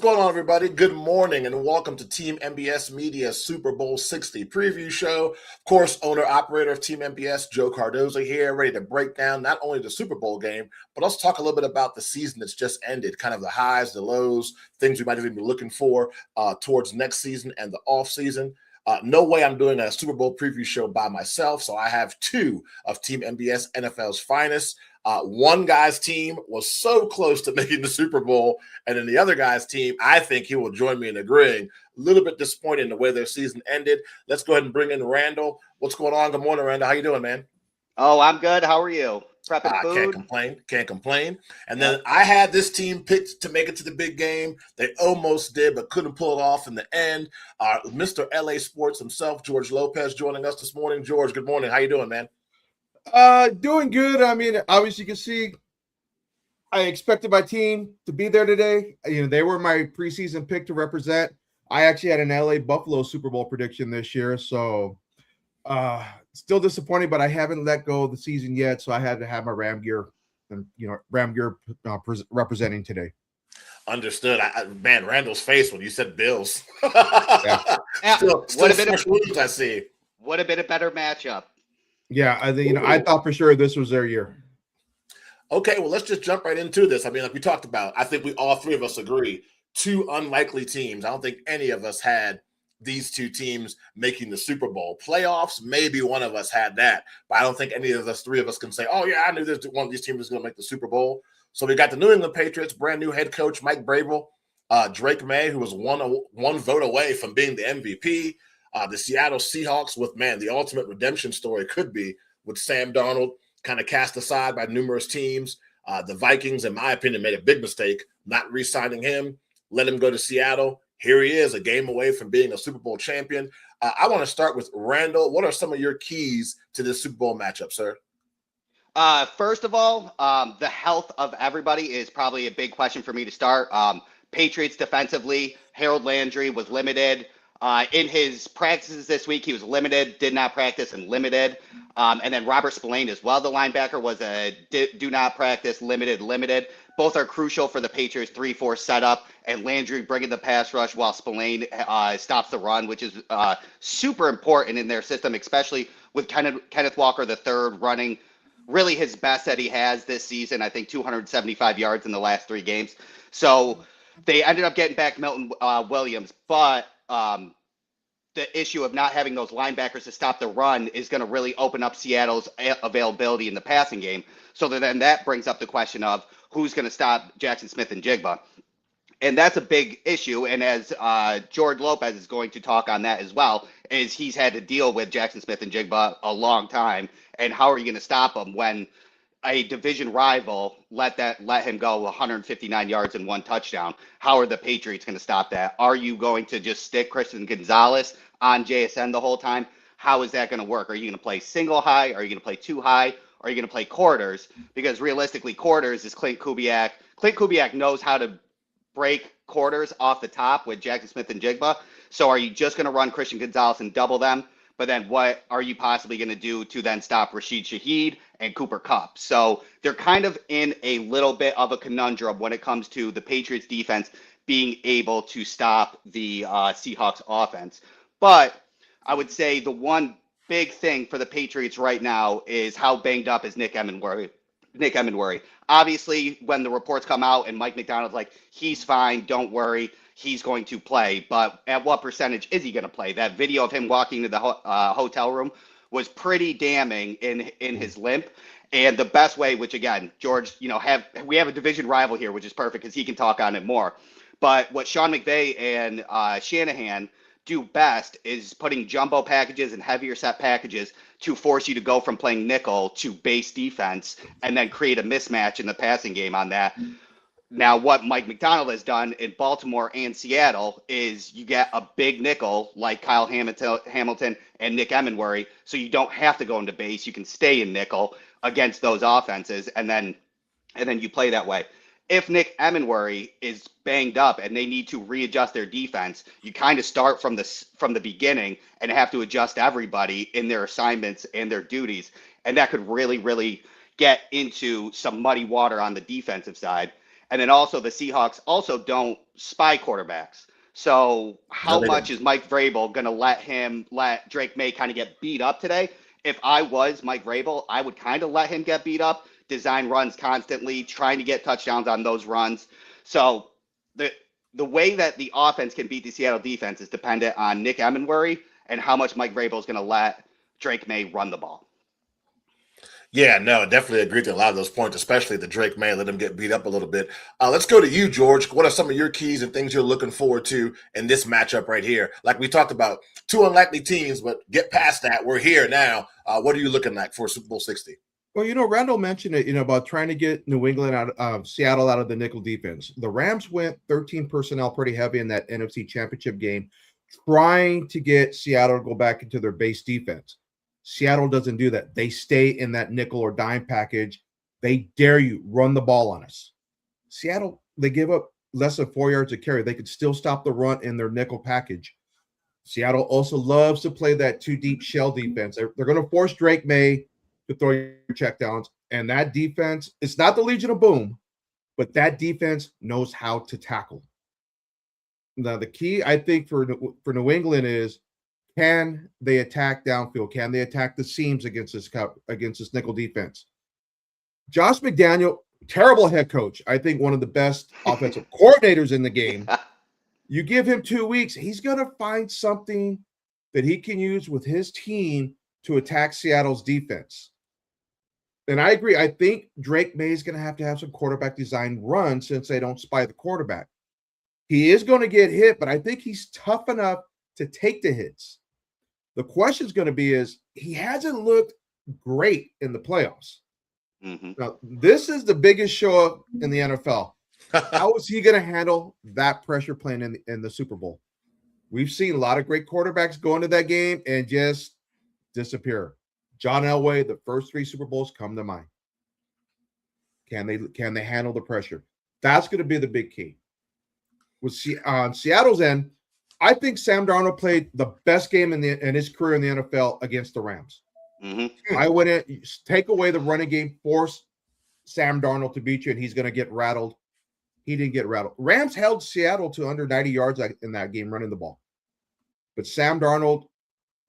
going on, everybody? Good morning and welcome to Team MBS Media's Super Bowl 60 preview show. Of course, owner-operator of Team MBS, Joe Cardoza here, ready to break down not only the Super Bowl game, but also talk a little bit about the season that's just ended, kind of the highs, the lows, things we might even be looking for towards next season and the offseason. No way I'm doing a Super Bowl preview show by myself, so I have two of Team MBS NFL's finest. One guy's team was so close to making the Super Bowl, and then the other guy's team, I think he will join me in agreeing. A little bit disappointed in the way their season ended. Let's go ahead and bring in Randall. What's going on? Good morning, Randall. How you doing, man? Oh, I'm good. How are you? Prepping Can't food? complain. Can't complain. And then I had this team picked to make it to the big game. They almost did, but couldn't pull it off in the end. Mr. LA Sports himself, George Lopez, joining us this morning. George, good morning. How you doing, man? Doing good. I mean, obviously you can see I expected my team to be there today. You know, they were my preseason pick to represent. I actually had an LA Buffalo Super Bowl prediction this year, so still disappointing, but I haven't let go of the season yet, so I had to have my Ram gear and representing today. Understood. Man, Randall's face when you said Bills. Still fresh wounds, I see. Would have been a better matchup. Yeah, I think I thought for sure this was their year. Okay, well, let's just jump right into this. I mean, like we talked about, I think we all three of us agree. Two unlikely teams. I don't think any of us had these two teams making the Super Bowl. Playoffs, maybe one of us had that, but I don't think any of us, three of us, can say, oh, yeah, I knew this one of these teams was going to make the Super Bowl. So we got the New England Patriots, brand new head coach Mike Vrabel, Drake May, who was one vote away from being the MVP. The Seattle Seahawks with, man, the ultimate redemption story could be with Sam Darnold kind of cast aside by numerous teams. The Vikings, in my opinion, made a big mistake not re-signing him, let him go to Seattle. Here he is, a game away from being a Super Bowl champion. I want to start with Randall. What are some of your keys to this Super Bowl matchup, sir? First of all, the health of everybody is probably a big question for me to start. Patriots defensively, Harold Landry was limited. In his practices this week, he was limited, did not practice, and limited. And then Robert Spillane as well, the linebacker, was a do not practice, limited. Both are crucial for the Patriots 3-4 setup, and Landry bringing the pass rush while Spillane stops the run, which is super important in their system, especially with Kenneth Walker III running really his best that he has this season. I think 275 yards in the last 3 games. So they ended up getting back Milton Williams, but the issue of not having those linebackers to stop the run is going to really open up Seattle's availability in the passing game. So then that brings up the question of who's going to stop Jackson Smith and Jigba. And that's a big issue. And as George Lopez is going to talk on that as well, is he's had to deal with Jackson Smith and Jigba a long time. And how are you going to stop him when a division rival let him go 159 yards and 1 touchdown? How are the Patriots going to stop that? Are you going to just stick Christian Gonzalez on JSN the whole time? How is that going to work? Are you going to play single high? Are you going to play 2 high? Or are you going to play quarters? Because realistically, quarters is Clint Kubiak. Clint Kubiak knows how to break quarters off the top with Jackson Smith and Jigba. So are you just going to run Christian Gonzalez and double them? But then what are you possibly going to do to then stop Rashid Shaheed and Cooper Kupp? So they're kind of in a little bit of a conundrum when it comes to the Patriots defense being able to stop the Seahawks offense. But I would say the one big thing for the Patriots right now is how banged up is Nick Emenworthy. Obviously, when the reports come out and Mike McDonald's like, he's fine, don't worry, he's going to play. But at what percentage is he going to play? That video of him walking to the hotel room was pretty damning in his limp. And the best way, which again, George, we have a division rival here, which is perfect because he can talk on it more. But what Sean McVay and Shanahan do best is putting jumbo packages and heavier set packages to force you to go from playing nickel to base defense and then create a mismatch in the passing game on that. Now, what Mike McDonald has done in Baltimore and Seattle is you get a big nickel like Kyle Hamilton and Nick Emenworthy, so you don't have to go into base. You can stay in nickel against those offenses, and then you play that way. If Nick Emenworthy is banged up and they need to readjust their defense, you kind of start from the beginning and have to adjust everybody in their assignments and their duties, and that could really, really get into some muddy water on the defensive side. And then also the Seahawks also don't spy quarterbacks. So No, how they much don't. is Mike Vrabel going to let Drake May kind of get beat up today? If I was Mike Vrabel, I would kind of let him get beat up, design runs constantly, trying to get touchdowns on those runs. So the way that the offense can beat the Seattle defense is dependent on Nick Emenworry and how much Mike Vrabel is going to let Drake May run the ball. Yeah, no, definitely agree to a lot of those points, especially the Drake May, let him get beat up a little bit. Let's go to you, George. What are some of your keys and things you're looking forward to in this matchup right here? Like we talked about, two unlikely teams, but get past that. We're here now. What are you looking like for Super Bowl 60? Well, Randall mentioned it, about trying to get New England Seattle out of the nickel defense. The Rams went 13 personnel pretty heavy in that NFC Championship game, trying to get Seattle to go back into their base defense. Seattle doesn't do that. They stay in that nickel or dime package. They dare you run the ball on us. Seattle, they give up less than 4 yards a carry. They could still stop the run in their nickel package. Seattle also loves to play that two deep shell defense. They're going to force Drake May to throw your checkdowns. And that defense, it's not the Legion of Boom, but that defense knows how to tackle. Now, the key, I think, for New England is, can they attack downfield? Can they attack the seams against this nickel defense? Josh McDaniel, terrible head coach. I think one of the best offensive coordinators in the game. You give him 2 weeks, he's going to find something that he can use with his team to attack Seattle's defense. And I agree. I think Drake May is going to have some quarterback design run since they don't spy the quarterback. He is going to get hit, but I think he's tough enough to take the hits. The question is going to be he hasn't looked great in the playoffs. Mm-hmm. Now, this is the biggest show up in the NFL. How is he going to handle that pressure playing in the Super Bowl? We've seen a lot of great quarterbacks go into that game and just disappear. John Elway, the first 3 Super Bowls come to mind. Can they handle the pressure? That's going to be the big key. With Seattle's end, I think Sam Darnold played the best game in his career in the NFL against the Rams. Mm-hmm. I wouldn't take away the running game, force Sam Darnold to beat you, and he's going to get rattled. He didn't get rattled. Rams held Seattle to under 90 yards in that game running the ball. But Sam Darnold,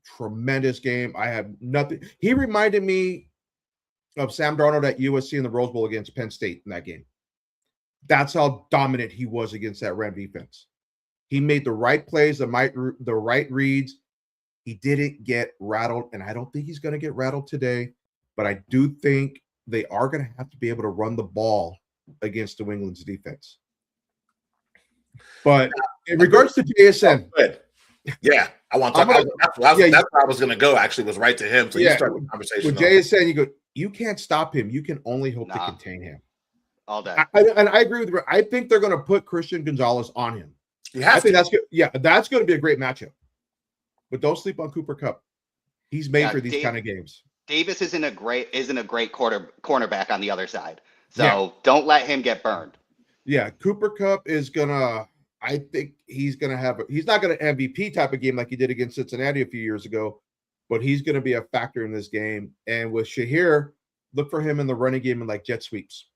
tremendous game. I have nothing. He reminded me of Sam Darnold at USC in the Rose Bowl against Penn State in that game. That's how dominant he was against that Ram defense. He made the right plays, the right reads. He didn't get rattled, and I don't think he's going to get rattled today. But I do think they are going to have to be able to run the ball against New England's defense. But in regards to JSN, yeah, I want to talk. That's where I was going to go. Actually, was right to him. So you start the conversation. With JSN, you can't stop him. You can only hope to contain him. All day. And I agree with you. I think they're going to put Christian Gonzalez on him. I think that's good. Yeah, that's going to be a great matchup. But don't sleep on Cooper Kupp. He's made for these kind of games. Davis isn't a great cornerback on the other side. So don't let him get burned. Yeah, Cooper Kupp is gonna. I think he's gonna have. He's not gonna MVP type of game like he did against Cincinnati a few years ago, but he's gonna be a factor in this game. And with Shahir, look for him in the running game and like jet sweeps.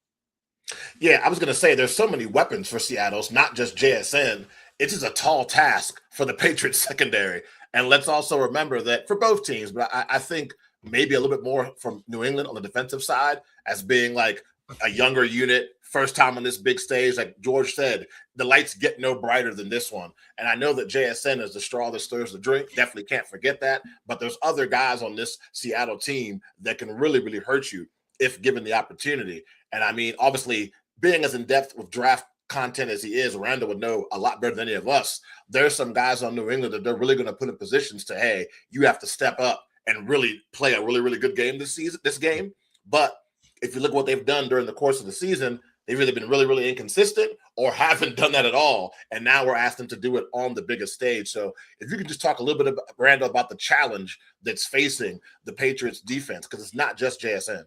Yeah, I was going to say there's so many weapons for Seattle's, not just JSN. It's just a tall task for the Patriots secondary. And let's also remember that for both teams, but I think maybe a little bit more from New England on the defensive side as being like a younger unit, first time on this big stage. Like George said, the lights get no brighter than this one. And I know that JSN is the straw that stirs the drink. Definitely can't forget that. But there's other guys on this Seattle team that can really, really hurt you if given the opportunity. And I mean, obviously, being as in-depth with draft content as he is, Randall would know a lot better than any of us. There's some guys on New England that they're really going to put in positions to, hey, you have to step up and really play a really, really good game this game. But if you look at what they've done during the course of the season, they've either been really, really inconsistent or haven't done that at all. And now we're asking them to do it on the biggest stage. So if you could just talk a little bit about, Randall, about the challenge that's facing the Patriots defense, because it's not just JSN.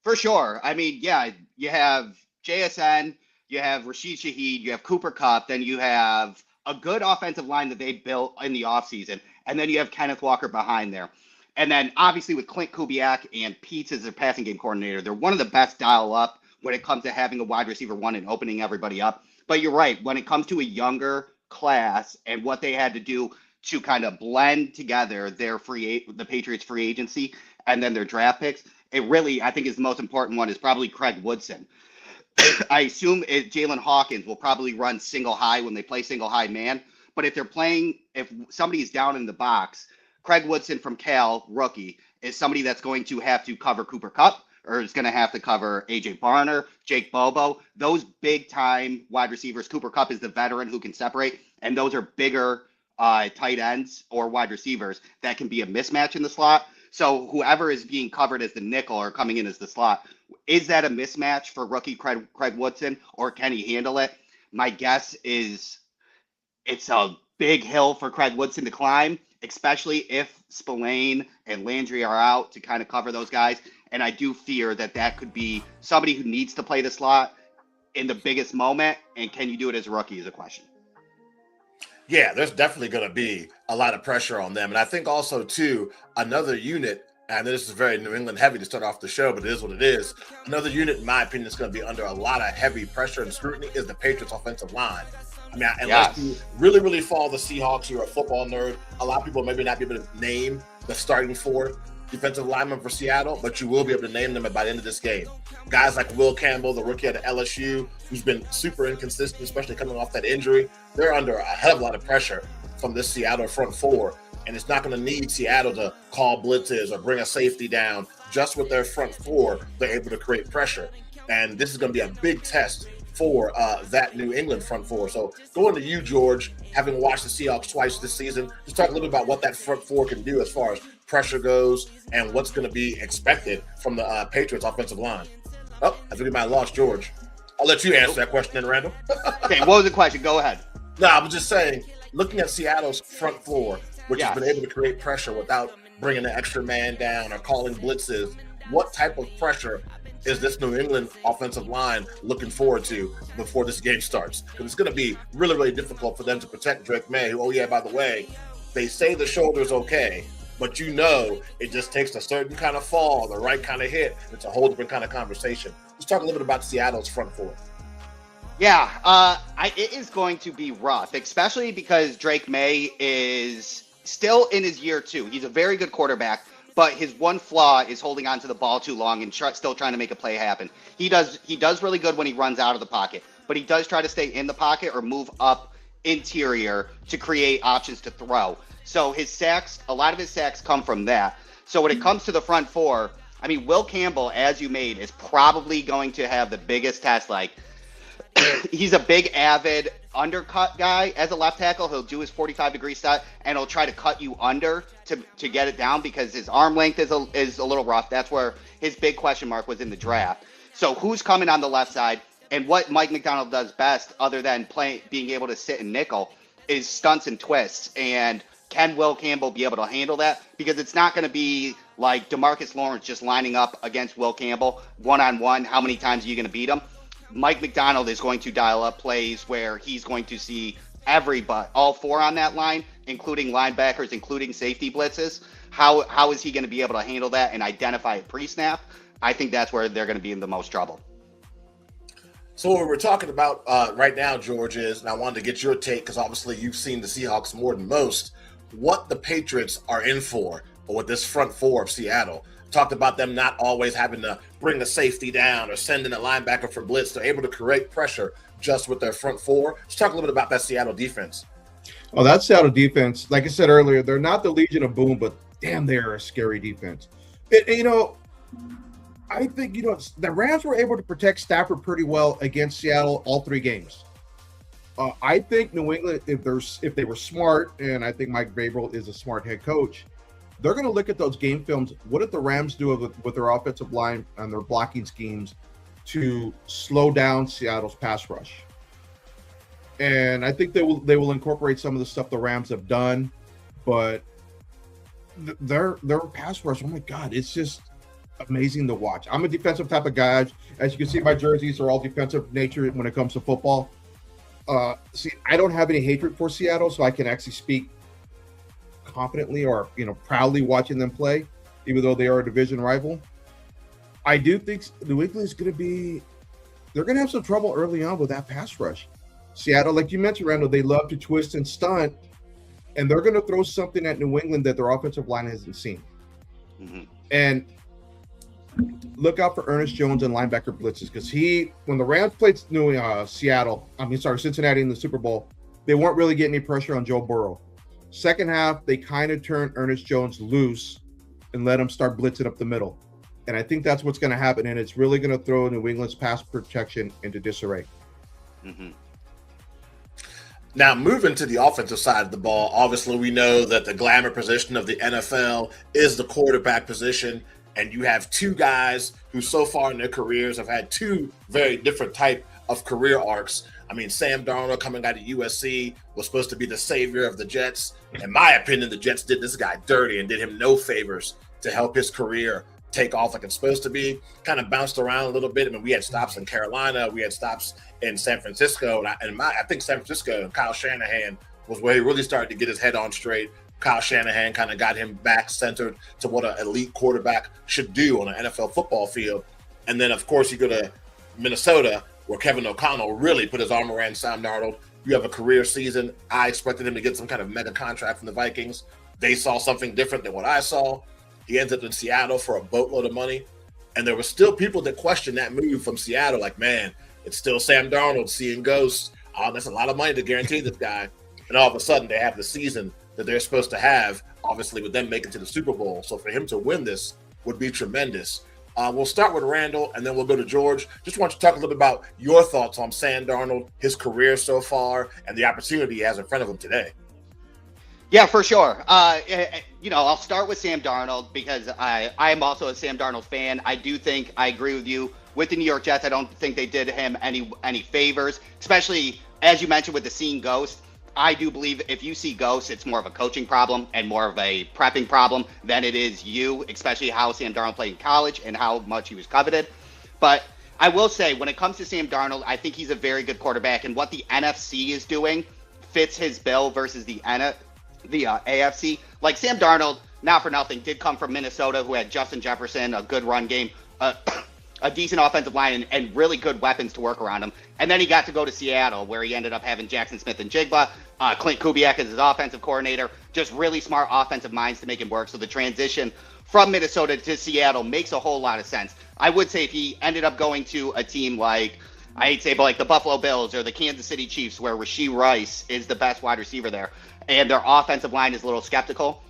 For sure. I mean, yeah, you have JSN, you have Rashid Shaheed, you have Cooper Kupp, then you have a good offensive line that they built in the offseason, and then you have Kenneth Walker behind there. And then obviously with Clint Kubiak and Peets as their passing game coordinator, they're one of the best dial-up when it comes to having a wide receiver one and opening everybody up. But you're right. When it comes to a younger class and what they had to do to kind of blend together the Patriots free agency and then their draft picks, it really, I think, is the most important one is probably Craig Woodson. I assume Jalen Hawkins will probably run single high when they play single high man. But if somebody is down in the box, Craig Woodson from Cal, rookie, is somebody that's going to have to cover Cooper Kupp or is going to have to cover AJ Barner, Jake Bobo, those big time wide receivers. Cooper Kupp is the veteran who can separate, and those are bigger tight ends or wide receivers that can be a mismatch in the slot. So whoever is being covered as the nickel or coming in as the slot, is that a mismatch for rookie Craig Woodson, or can he handle it? My guess is it's a big hill for Craig Woodson to climb, especially if Spillane and Landry are out to kind of cover those guys. And I do fear that could be somebody who needs to play the slot in the biggest moment. And can you do it as a rookie is a question. Yeah, there's definitely going to be a lot of pressure on them. And I think also, too, another unit, and this is very New England heavy to start off the show, but it is what it is. Another unit, in my opinion, that's going to be under a lot of heavy pressure and scrutiny is the Patriots offensive line. I mean, unless you really, really follow the Seahawks, you're a football nerd. A lot of people maybe not be able to name the starting four defensive linemen for Seattle, but you will be able to name them by the end of this game. Guys like Will Campbell, the rookie at LSU, who's been super inconsistent, especially coming off that injury, they're under a hell of a lot of pressure from this Seattle front four, and it's not going to need Seattle to call blitzes or bring a safety down. Just with their front four, they're able to create pressure, and this is going to be a big test for that New England front four. So going to you, George, having watched the Seahawks twice this season, just talk a little bit about what that front four can do as far as pressure goes and what's going to be expected from the Patriots offensive line. Oh, I think we might have lost George. I'll let you answer that question then, Randall. Okay, what was the question? Go ahead. No, I was just saying, looking at Seattle's front four, which has been able to create pressure without bringing an extra man down or calling blitzes, what type of pressure is this New England offensive line looking forward to before this game starts? Because it's going to be really, really difficult for them to protect Drake May, who, oh yeah, by the way, they say the shoulder's okay, but you know it just takes a certain kind of fall, the right kind of hit. It's a whole different kind of conversation. Let's talk a little bit about Seattle's front four. Yeah, it is going to be rough, especially because Drake May is still in his year two. He's a very good quarterback, but his one flaw is holding on to the ball too long and still trying to make a play happen. He does really good when he runs out of the pocket, but he does try to stay in the pocket or move up interior to create options to throw. So his sacks, a lot of his sacks come from that. So when it comes to the front four, I mean, Will Campbell, as you made, is probably going to have the biggest test. Like, he's a big, avid undercut guy as a left tackle. He'll do his 45-degree set, and he'll try to cut you under to get it down because his arm length is a little rough. That's where his big question mark was in the draft. So who's coming on the left side? And what Mike McDonald does best, other than being able to sit in nickel, is stunts and twists. And can Will Campbell be able to handle that? Because it's not going to be like DeMarcus Lawrence just lining up against Will Campbell one-on-one. How many times are you going to beat him? Mike McDonald is going to dial up plays where he's going to see all four on that line, including linebackers, including safety blitzes. How is he going to be able to handle that and identify it pre-snap? I think that's where they're going to be in the most trouble. So what we're talking about right now, George, is, and I wanted to get your take because obviously you've seen the Seahawks more than most, what the Patriots are in for with this front four of Seattle. Talked about them not always having to bring the safety down or sending a linebacker for blitz. They're able to create pressure just with their front four. Let's talk a little bit about that Seattle defense. Oh, that Seattle defense, like I said earlier, they're not the Legion of Boom, but damn, they're a scary defense. I think, the Rams were able to protect Stafford pretty well against Seattle all three games. I think New England, if they were smart, and I think Mike Vrabel is a smart head coach, they're going to look at those game films. What did the Rams do with their offensive line and their blocking schemes to slow down Seattle's pass rush? And I think they will incorporate some of the stuff the Rams have done, but their pass rush, oh my God, it's just amazing to watch. I'm a defensive type of guy. As you can see, my jerseys are all defensive nature when it comes to football. I don't have any hatred for Seattle, so I can actually speak confidently or proudly watching them play, even though they are a division rival. I do think New England is going to be they're going to have some trouble early on with that pass rush. Seattle, like you mentioned, Randall, they love to twist and stunt, and they're going to throw something at New England that their offensive line hasn't seen. Mm-hmm. And look out for Ernest Jones and linebacker blitzes, because when the Rams played Cincinnati in the Super Bowl, they weren't really getting any pressure on Joe Burrow. Second half, they kind of turned Ernest Jones loose and let him start blitzing up the middle. And I think that's what's going to happen, and it's really going to throw New England's pass protection into disarray. Mm-hmm. Now, moving to the offensive side of the ball, obviously we know that the glamour position of the NFL is the quarterback position, and you have two guys who so far in their careers have had two very different type of career arcs. I mean, Sam Darnold coming out of USC was supposed to be the savior of the Jets. In my opinion, the Jets did this guy dirty and did him no favors to help his career take off like it's supposed to be. Kind of bounced around a little bit. I mean, we had stops in Carolina, we had stops in San Francisco, and I think San Francisco and Kyle Shanahan was where he really started to get his head on straight. Kyle Shanahan kind of got him back centered to what an elite quarterback should do on an NFL football field. And then, of course, you go to Minnesota, where Kevin O'Connell really put his arm around Sam Darnold. You have a career season. I expected him to get some kind of mega contract from the Vikings. They saw something different than what I saw. He ends up in Seattle for a boatload of money. And there were still people that questioned that move from Seattle, like, man, it's still Sam Darnold seeing ghosts. That's a lot of money to guarantee this guy. And all of a sudden, they have the season that they're supposed to have, obviously, with them making to the Super Bowl. So for him to win this would be tremendous. We'll start with Randall, and then we'll go to George. Just want you to talk a little bit about your thoughts on Sam Darnold, his career so far, and the opportunity he has in front of him today. Yeah, for sure. I'll start with Sam Darnold because I am also a Sam Darnold fan. I do think I agree with you. With the New York Jets, I don't think they did him any favors, especially, as you mentioned, with the seeing ghost. I do believe if you see ghosts, it's more of a coaching problem and more of a prepping problem than it is you, especially how Sam Darnold played in college and how much he was coveted. But I will say, when it comes to Sam Darnold, I think he's a very good quarterback, and what the NFC is doing fits his bill versus the AFC. Like, Sam Darnold, not for nothing, did come from Minnesota, who had Justin Jefferson, a good run game, a decent offensive line, and really good weapons to work around him. And then he got to go to Seattle, where he ended up having Jackson Smith and Jigba, Clint Kubiak as his offensive coordinator, just really smart offensive minds to make him work. So the transition from Minnesota to Seattle makes a whole lot of sense. I would say if he ended up going to a team like, I hate to say, but like the Buffalo Bills or the Kansas City Chiefs, where Rashee Rice is the best wide receiver there, and their offensive line is a little skeptical,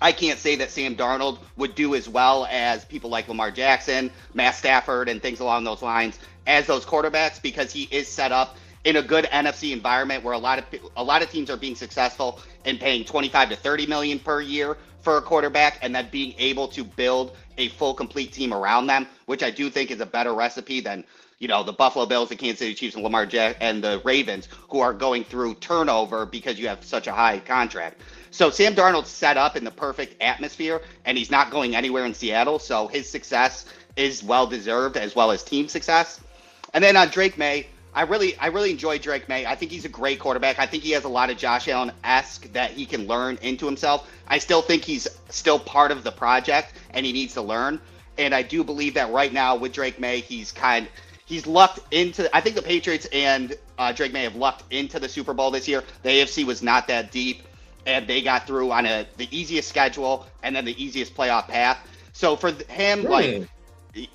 I can't say that Sam Darnold would do as well as people like Lamar Jackson, Matt Stafford, and things along those lines as those quarterbacks, because he is set up in a good NFC environment where a lot of teams are being successful in paying $25 to $30 million per year for a quarterback, and then being able to build a full, complete team around them, which I do think is a better recipe than, the Buffalo Bills, the Kansas City Chiefs, and Lamar Jackson, and the Ravens, who are going through turnover because you have such a high contract. So Sam Darnold's set up in the perfect atmosphere, and he's not going anywhere in Seattle, so his success is well-deserved, as well as team success. And then on Drake May, I really enjoy Drake May. I think he's a great quarterback. I think he has a lot of Josh Allen-esque that he can learn into himself. I still think he's still part of the project, and he needs to learn. And I do believe that right now with Drake May, he's lucked into. I think the Patriots and Drake May have lucked into the Super Bowl this year. The AFC was not that deep, and they got through on the easiest schedule and then the easiest playoff path. So for him, really?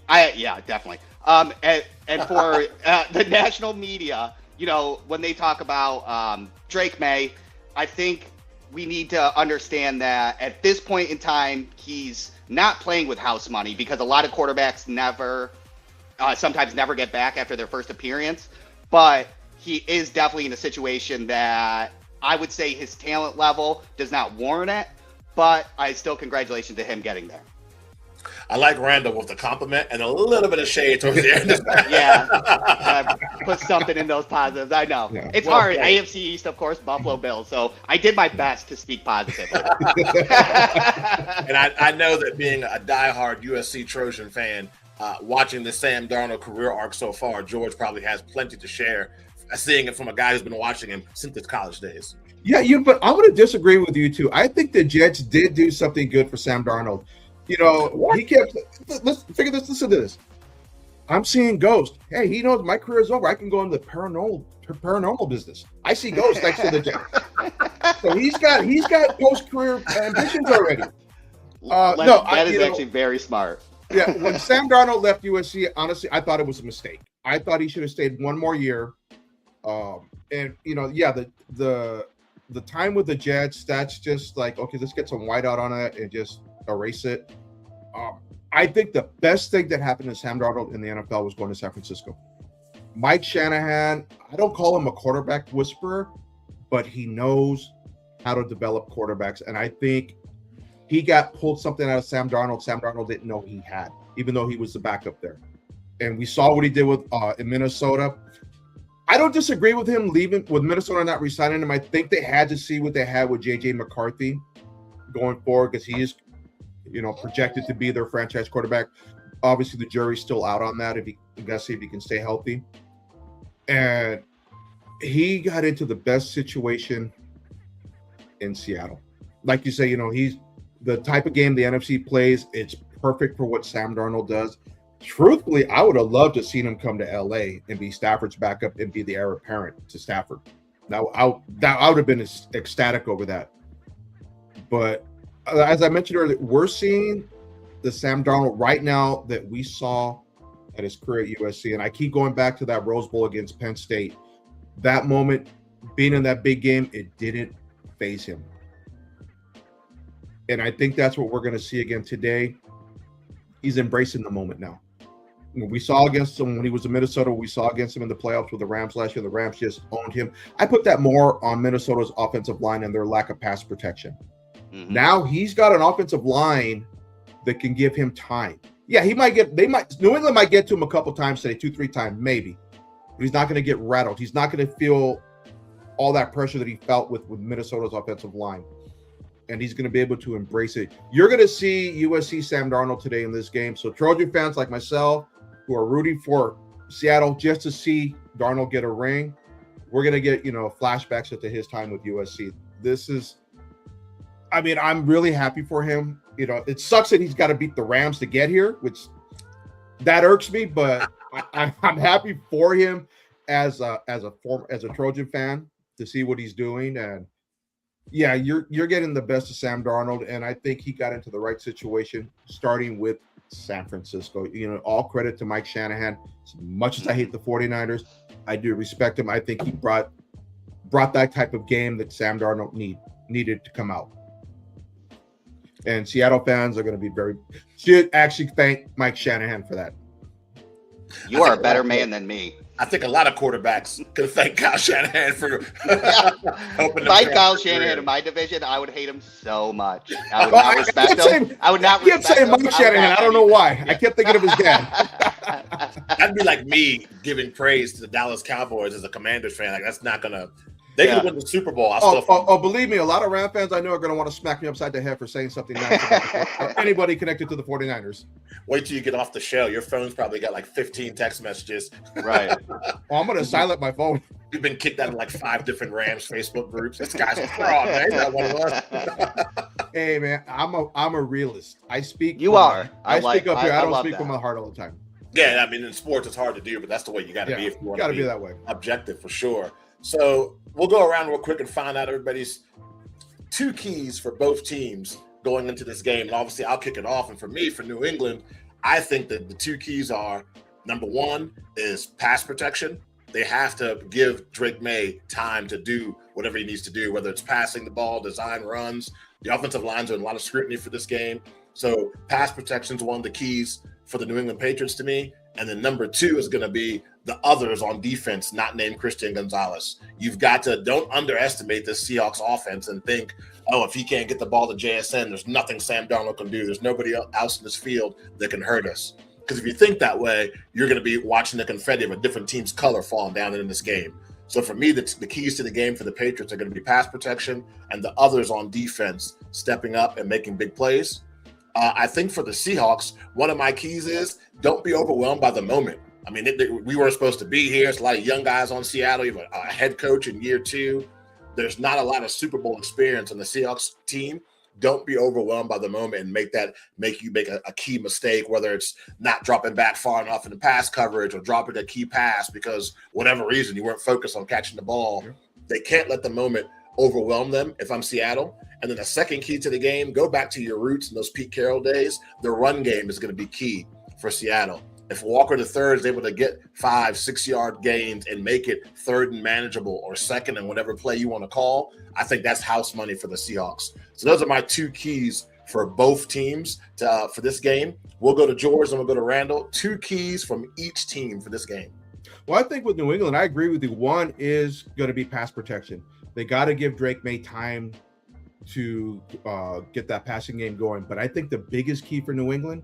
Definitely. And for the national media, when they talk about Drake May, I think we need to understand that at this point in time, he's not playing with house money, because a lot of quarterbacks sometimes never get back after their first appearance. But he is definitely in a situation that I would say his talent level does not warrant it, but I still congratulations to him getting there. I like Randall with the compliment and a little bit of shade towards the end. Yeah, put something in those positives. I know. Yeah. It's hard. Okay. AFC East, of course, Buffalo Bills. So I did my best to speak positively. And I know that being a diehard USC Trojan fan, watching the Sam Darnold career arc so far, George probably has plenty to share, seeing it from a guy who's been watching him since his college days. Yeah, but I'm going to disagree with you too. I think the Jets did do something good for Sam Darnold. He kept. Let's figure this. Listen to this. I'm seeing ghosts. Hey, he knows my career is over. I can go into the paranormal business. I see ghosts next to the Jets. So he's got post-career ambitions already. That is actually very smart. Yeah, when Sam Darnold left USC, honestly, I thought it was a mistake. I thought he should have stayed one more year. And the time with the Jets, that's just like, okay, let's get some whiteout on it and just erase it. I think the best thing that happened to Sam Darnold in the NFL was going to San Francisco. Mike Shanahan, I don't call him a quarterback whisperer, but he knows how to develop quarterbacks. And I think he pulled something out of Sam Darnold. Sam Darnold didn't know he had, even though he was the backup there. And we saw what he did with in Minnesota. I don't disagree with him leaving, with Minnesota not re-signing him. I think they had to see what they had with J.J. McCarthy going forward, because he is, projected to be their franchise quarterback. Obviously, the jury's still out on that. You got to see if he can stay healthy. And he got into the best situation in Seattle. Like you say, he's the type of game the NFC plays. It's perfect for what Sam Darnold does. Truthfully, I would have loved to seen him come to LA and be Stafford's backup and be the heir apparent to Stafford. Now, I would have been ecstatic over that. But as I mentioned earlier, we're seeing the Sam Darnold right now that we saw at his career at USC. And I keep going back to that Rose Bowl against Penn State. That moment, being in that big game, it didn't faze him. And I think that's what we're going to see again today. He's embracing the moment now. We saw against him when he was in Minnesota. We saw against him in the playoffs with the Rams last year. The Rams just owned him. I put that more on Minnesota's offensive line and their lack of pass protection. Mm-hmm. Now he's got an offensive line that can give him time. Yeah, New England might get to him a couple times today, 2-3 times, maybe. But he's not going to get rattled. He's not going to feel all that pressure that he felt with Minnesota's offensive line. And he's going to be able to embrace it. You're going to see USC Sam Darnold today in this game. So Trojan fans like myself who are rooting for Seattle just to see Darnold get a ring, we're going to get, flashbacks to his time with USC. I'm really happy for him. It sucks that he's got to beat the Rams to get here, which that irks me, but I'm happy for him as a Trojan fan to see what he's doing. And yeah, you're getting the best of Sam Darnold, and I think he got into the right situation, starting with San Francisco. All credit to Mike Shanahan. As much as I hate the 49ers, I do respect him. I think he brought that type of game that Sam Darnold needed to come out. And Seattle fans are going to be should actually thank Mike Shanahan for that. You are a better man than me. I think a lot of quarterbacks could thank Kyle Shanahan for helping them. Like Kyle Shanahan in my division, I would hate him so much. I would not respect him. I would not respect him. I kept saying Mike Shanahan. I don't know why. I kept thinking of his dad. That'd be like me giving praise to the Dallas Cowboys as a Commanders fan. Like, that's not going to – they could win the Super Bowl. Believe me, a lot of Ram fans I know are going to want to smack me upside the head for saying something nice about anybody connected to the 49ers. Wait till you get off the show. Your phone's probably got like 15 text messages. Right. Well, I'm going to silence my phone. You've been kicked out of like 5 different Rams Facebook groups. This guy's a fraud, man. He's not one of us. Hey, man, I'm a realist. I speak. You are. I speak up here. I don't speak from my heart all the time. Yeah, in sports it's hard to do, but that's the way you got to be if you want to be that way. Objective for sure. So we'll go around real quick and find out everybody's 2 keys for both teams going into this game. And obviously, I'll kick it off. And for me, for New England, I think that the 2 keys are, number 1 is pass protection. They have to give Drake May time to do whatever he needs to do, whether it's passing the ball, design runs. The offensive lines are in a lot of scrutiny for this game. So pass protection is one of the keys for the New England Patriots to me. And then number 2 is going to be the others on defense, not named Christian Gonzalez. You've got to don't underestimate this Seahawks offense and think, if he can't get the ball to JSN, there's nothing Sam Darnold can do. There's nobody else in this field that can hurt us. Because if you think that way, you're going to be watching the confetti of a different team's color falling down in this game. So for me, the keys to the game for the Patriots are going to be pass protection and the others on defense stepping up and making big plays. I think for the Seahawks, one of my keys is don't be overwhelmed by the moment. We weren't supposed to be here. It's a lot of young guys on Seattle. You have a head coach in year 2. There's not a lot of Super Bowl experience on the Seahawks team, don't be overwhelmed by the moment and make you make a key mistake, whether it's not dropping back far enough in the pass coverage or dropping a key pass because whatever reason you weren't focused on catching the ball. Sure. They can't let the moment overwhelm them if I'm Seattle. And then the second key to the game, go back to your roots in those Pete Carroll days. The run game is going to be key for Seattle. If Walker III is able to get 5-6 yard gains and make it third and manageable or second and whatever play you want to call, I think that's house money for the Seahawks. So those are my two keys for both teams for this game. We'll go to George and we'll go to Randall. Two keys from each team for this game. Well, I think with New England, I agree with you. One is going to be pass protection. They got to give Drake May time to get that passing game going. But I think the biggest key for New England,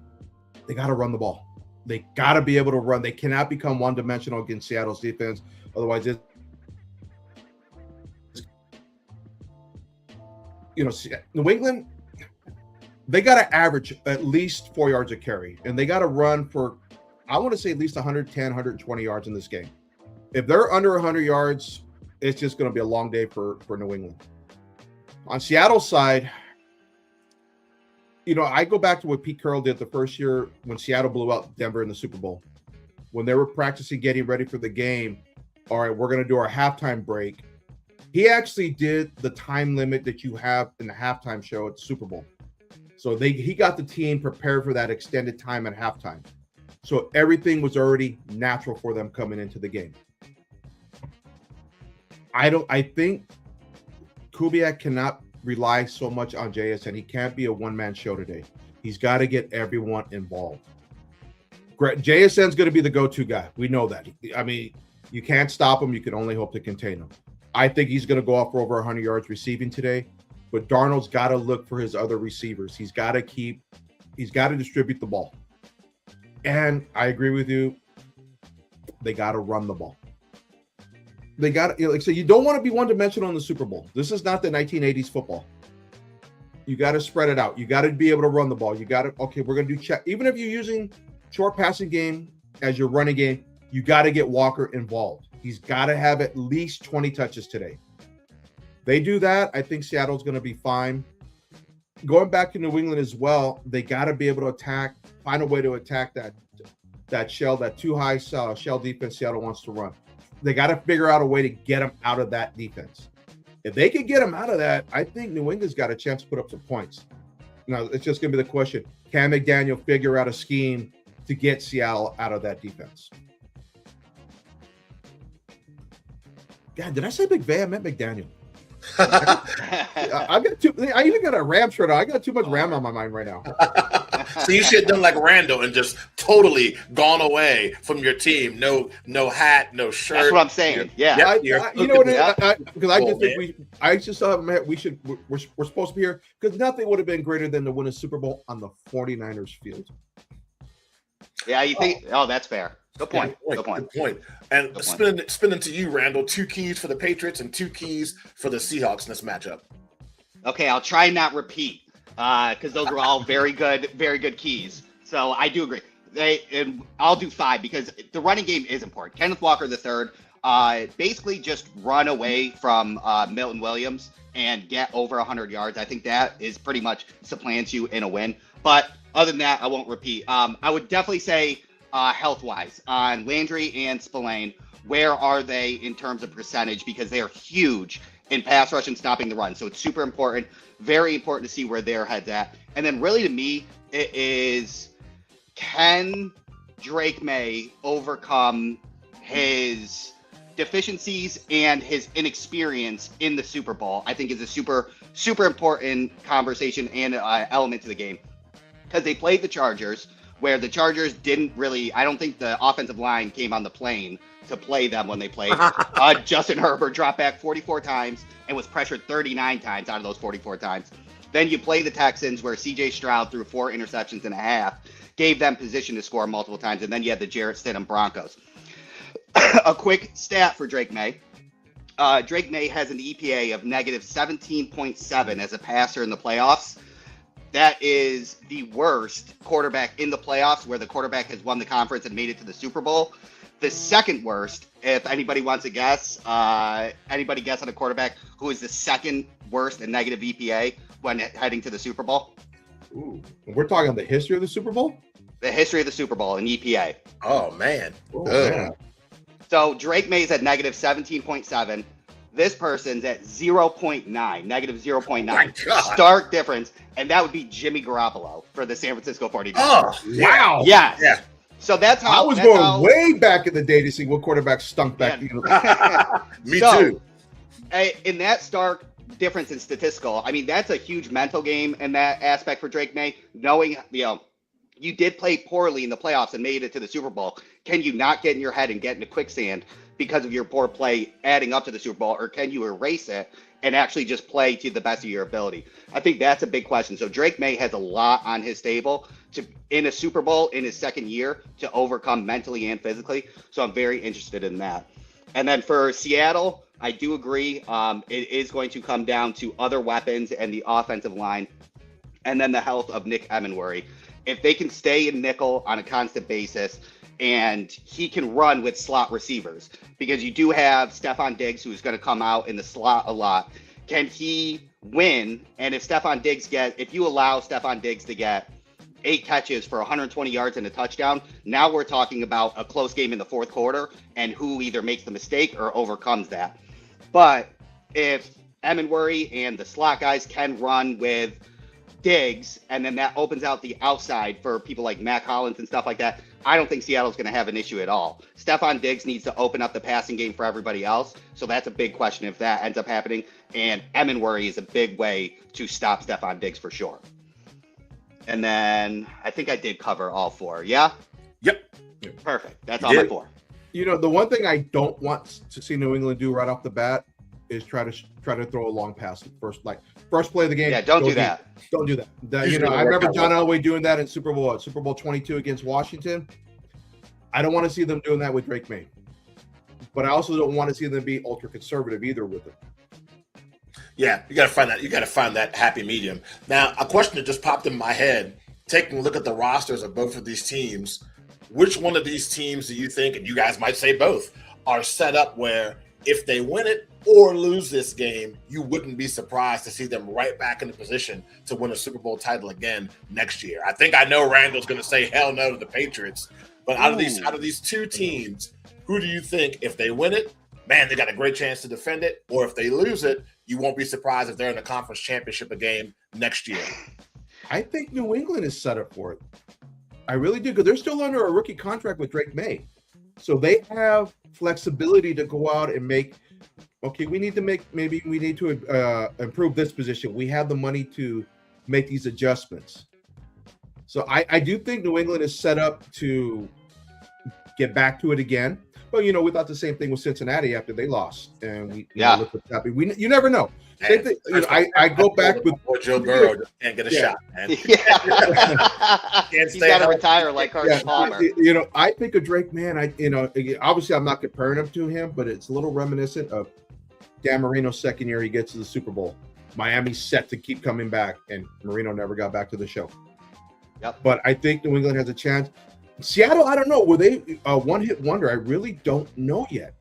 they got to run the ball. They got to be able to run. They cannot become one-dimensional against Seattle's defense. Otherwise, New England, they got to average at least 4 yards a carry. And they got to run for, I want to say, at least 110, 120 yards in this game. If they're under 100 yards, it's just going to be a long day for New England. On Seattle's side, I go back to what Pete Carroll did the first year when Seattle blew out Denver in the Super Bowl. When they were practicing getting ready for the game, all right, we're going to do our halftime break. He actually did the time limit that you have in the halftime show at the Super Bowl. So he got the team prepared for that extended time at halftime. So everything was already natural for them coming into the game. I think Kubiak cannot rely so much on JSN. He can't be a one-man show today. He's got to get everyone involved. JSN's going to be the go-to guy. We know that. I mean, you can't stop him. You can only hope to contain him. I think he's going to go off for over 100 yards receiving today, but Darnold's got to look for his other receivers. He's got to distribute the ball. And I agree with you. They got to run the ball. They got to, so you don't want to be one-dimensional in the Super Bowl. This is not the 1980s football. You got to spread it out. You got to be able to run the ball. You got to, okay, we're going to do check. Even if you're using short passing game as your running game, you got to get Walker involved. He's got to have at least 20 touches today. They do that, I think Seattle's going to be fine. Going back to New England as well, they got to be able to find a way to attack that too high shell defense Seattle wants to run. They got to figure out a way to get them out of that defense. If they can get them out of that, I think New England's got a chance to put up some points. Now, it's just going to be the question, can McDaniel figure out a scheme to get Seattle out of that defense? God, did I say McVay? I meant McDaniel. I even got a Ram shirt on. I got too much Ram on my mind right now. So you should have done like Randall and just totally gone away from your team. No hat, no shirt. That's what I'm saying. Yeah. You know what? Because I just think I just thought we're supposed to be here because nothing would have been greater than to win a Super Bowl on the 49ers field. Yeah, you think? Oh, that's fair. Good point. Good point. And spinning to you, Randall. 2 keys for the Patriots and 2 keys for the Seahawks in this matchup. Okay, I'll try and not repeat because those were all very good keys. So I do agree. And I'll do 5 because the running game is important. Kenneth Walker III, basically just run away from Milton Williams and get over 100 yards. I think that is pretty much supplants you in a win. But other than that, I won't repeat. I would definitely say health-wise on Landry and Spillane, where are they in terms of percentage? Because they are huge in pass rush and stopping the run. So it's super important, very important to see where their head's at. And then really to me, it is, can Drake May overcome his deficiencies and his inexperience in the Super Bowl? I think is a super, super important conversation and element to the game. Because they played the Chargers, where the Chargers didn't really, I don't think the offensive line came on the plane to play them when they played. Justin Herbert dropped back 44 times and was pressured 39 times out of those 44 times. Then you play the Texans, where C.J. Stroud threw 4 interceptions and a half, gave them position to score multiple times, and then you had the Jarrett Stidham Broncos. A quick stat for Drake May. Drake May has an EPA of negative 17.7 as a passer in the playoffs. That is the worst quarterback in the playoffs, where the quarterback has won the conference and made it to the Super Bowl. The second worst, if anybody wants to guess, anybody guess on a quarterback who is the second worst in negative EPA when heading to the Super Bowl? Ooh. We're talking the history of the Super Bowl? The history of the Super Bowl in EPA. Oh, man. Oh, man. So Drake May's at negative 17.7. This person's at 0.9, negative 0.9. my God. Stark difference. And that would be Jimmy Garoppolo for the San Francisco 49ers. Oh, Wow. Yes. Yeah. So that's how I was going way back in the day to see what quarterback stunk back. Me So, too. In that stark difference in statistical, I mean, that's a huge mental game in that aspect for Drake May, knowing, you did play poorly in the playoffs and made it to the Super Bowl. Can you not get in your head and get into quicksand because of your poor play adding up to the Super Bowl, or can you erase it and actually just play to the best of your ability? I think that's a big question. So Drake May has a lot on his table to in a Super Bowl in his second year to overcome mentally and physically. So I'm very interested in that. And then for Seattle, I do agree. It is going to come down to other weapons and the offensive line, and then the health of Nick Emenworry. If they can stay in nickel on a constant basis, and he can run with slot receivers, because you do have Stephon Diggs, who's going to come out in the slot a lot. Can he win? And if you allow Stephon Diggs to get 8 catches for 120 yards and a touchdown, now we're talking about a close game in the fourth quarter and who either makes the mistake or overcomes that. But if Emenworry and the slot guys can run with Diggs, and then that opens out the outside for people like Matt Collins and stuff like that, I don't think Seattle's going to have an issue at all. Stephon Diggs needs to open up the passing game for everybody else, so that's a big question if that ends up happening. And Emenworry is a big way to stop Stephon Diggs for sure. And then I think I did cover all 4. Yeah? Yep. Perfect. That's all my 4. The one thing I don't want to see New England do right off the bat is try to throw a long pass first play of the game. Yeah, don't do that. Don't do that. I remember John Elway doing that in Super Bowl 22 against Washington. I don't want to see them doing that with Drake May, but I also don't want to see them be ultra conservative either with it. Yeah, you got to find that. You got to find that happy medium. Now, a question that just popped in my head: taking a look at the rosters of both of these teams, which one of these teams do you think, and you guys might say both, are set up where if they win it or lose this game, you wouldn't be surprised to see them right back in the position to win a Super Bowl title again next year? I think I know Randall's going to say hell no to the Patriots, but out of these two teams, who do you think, if they win it, man, they got a great chance to defend it, or if they lose it, you won't be surprised if they're in the conference championship game next year? I think New England is set up for it. I really do, because they're still under a rookie contract with Drake May. So they have flexibility to go out and we need to improve this position. We have the money to make these adjustments. So I do think New England is set up to get back to it again. But, we thought the same thing with Cincinnati after they lost. And look what's happening. You never know. Same thing. I go back with Joe Burrow just can't get a shot, man. He's got to retire like Carson Palmer. I think of Drake, man. Obviously I'm not comparing him to him, but it's a little reminiscent of Dan Marino's second year he gets to the Super Bowl. Miami's set to keep coming back, and Marino never got back to the show. Yep. But I think New England has a chance. Seattle, I don't know. Were they a one-hit wonder? I really don't know yet.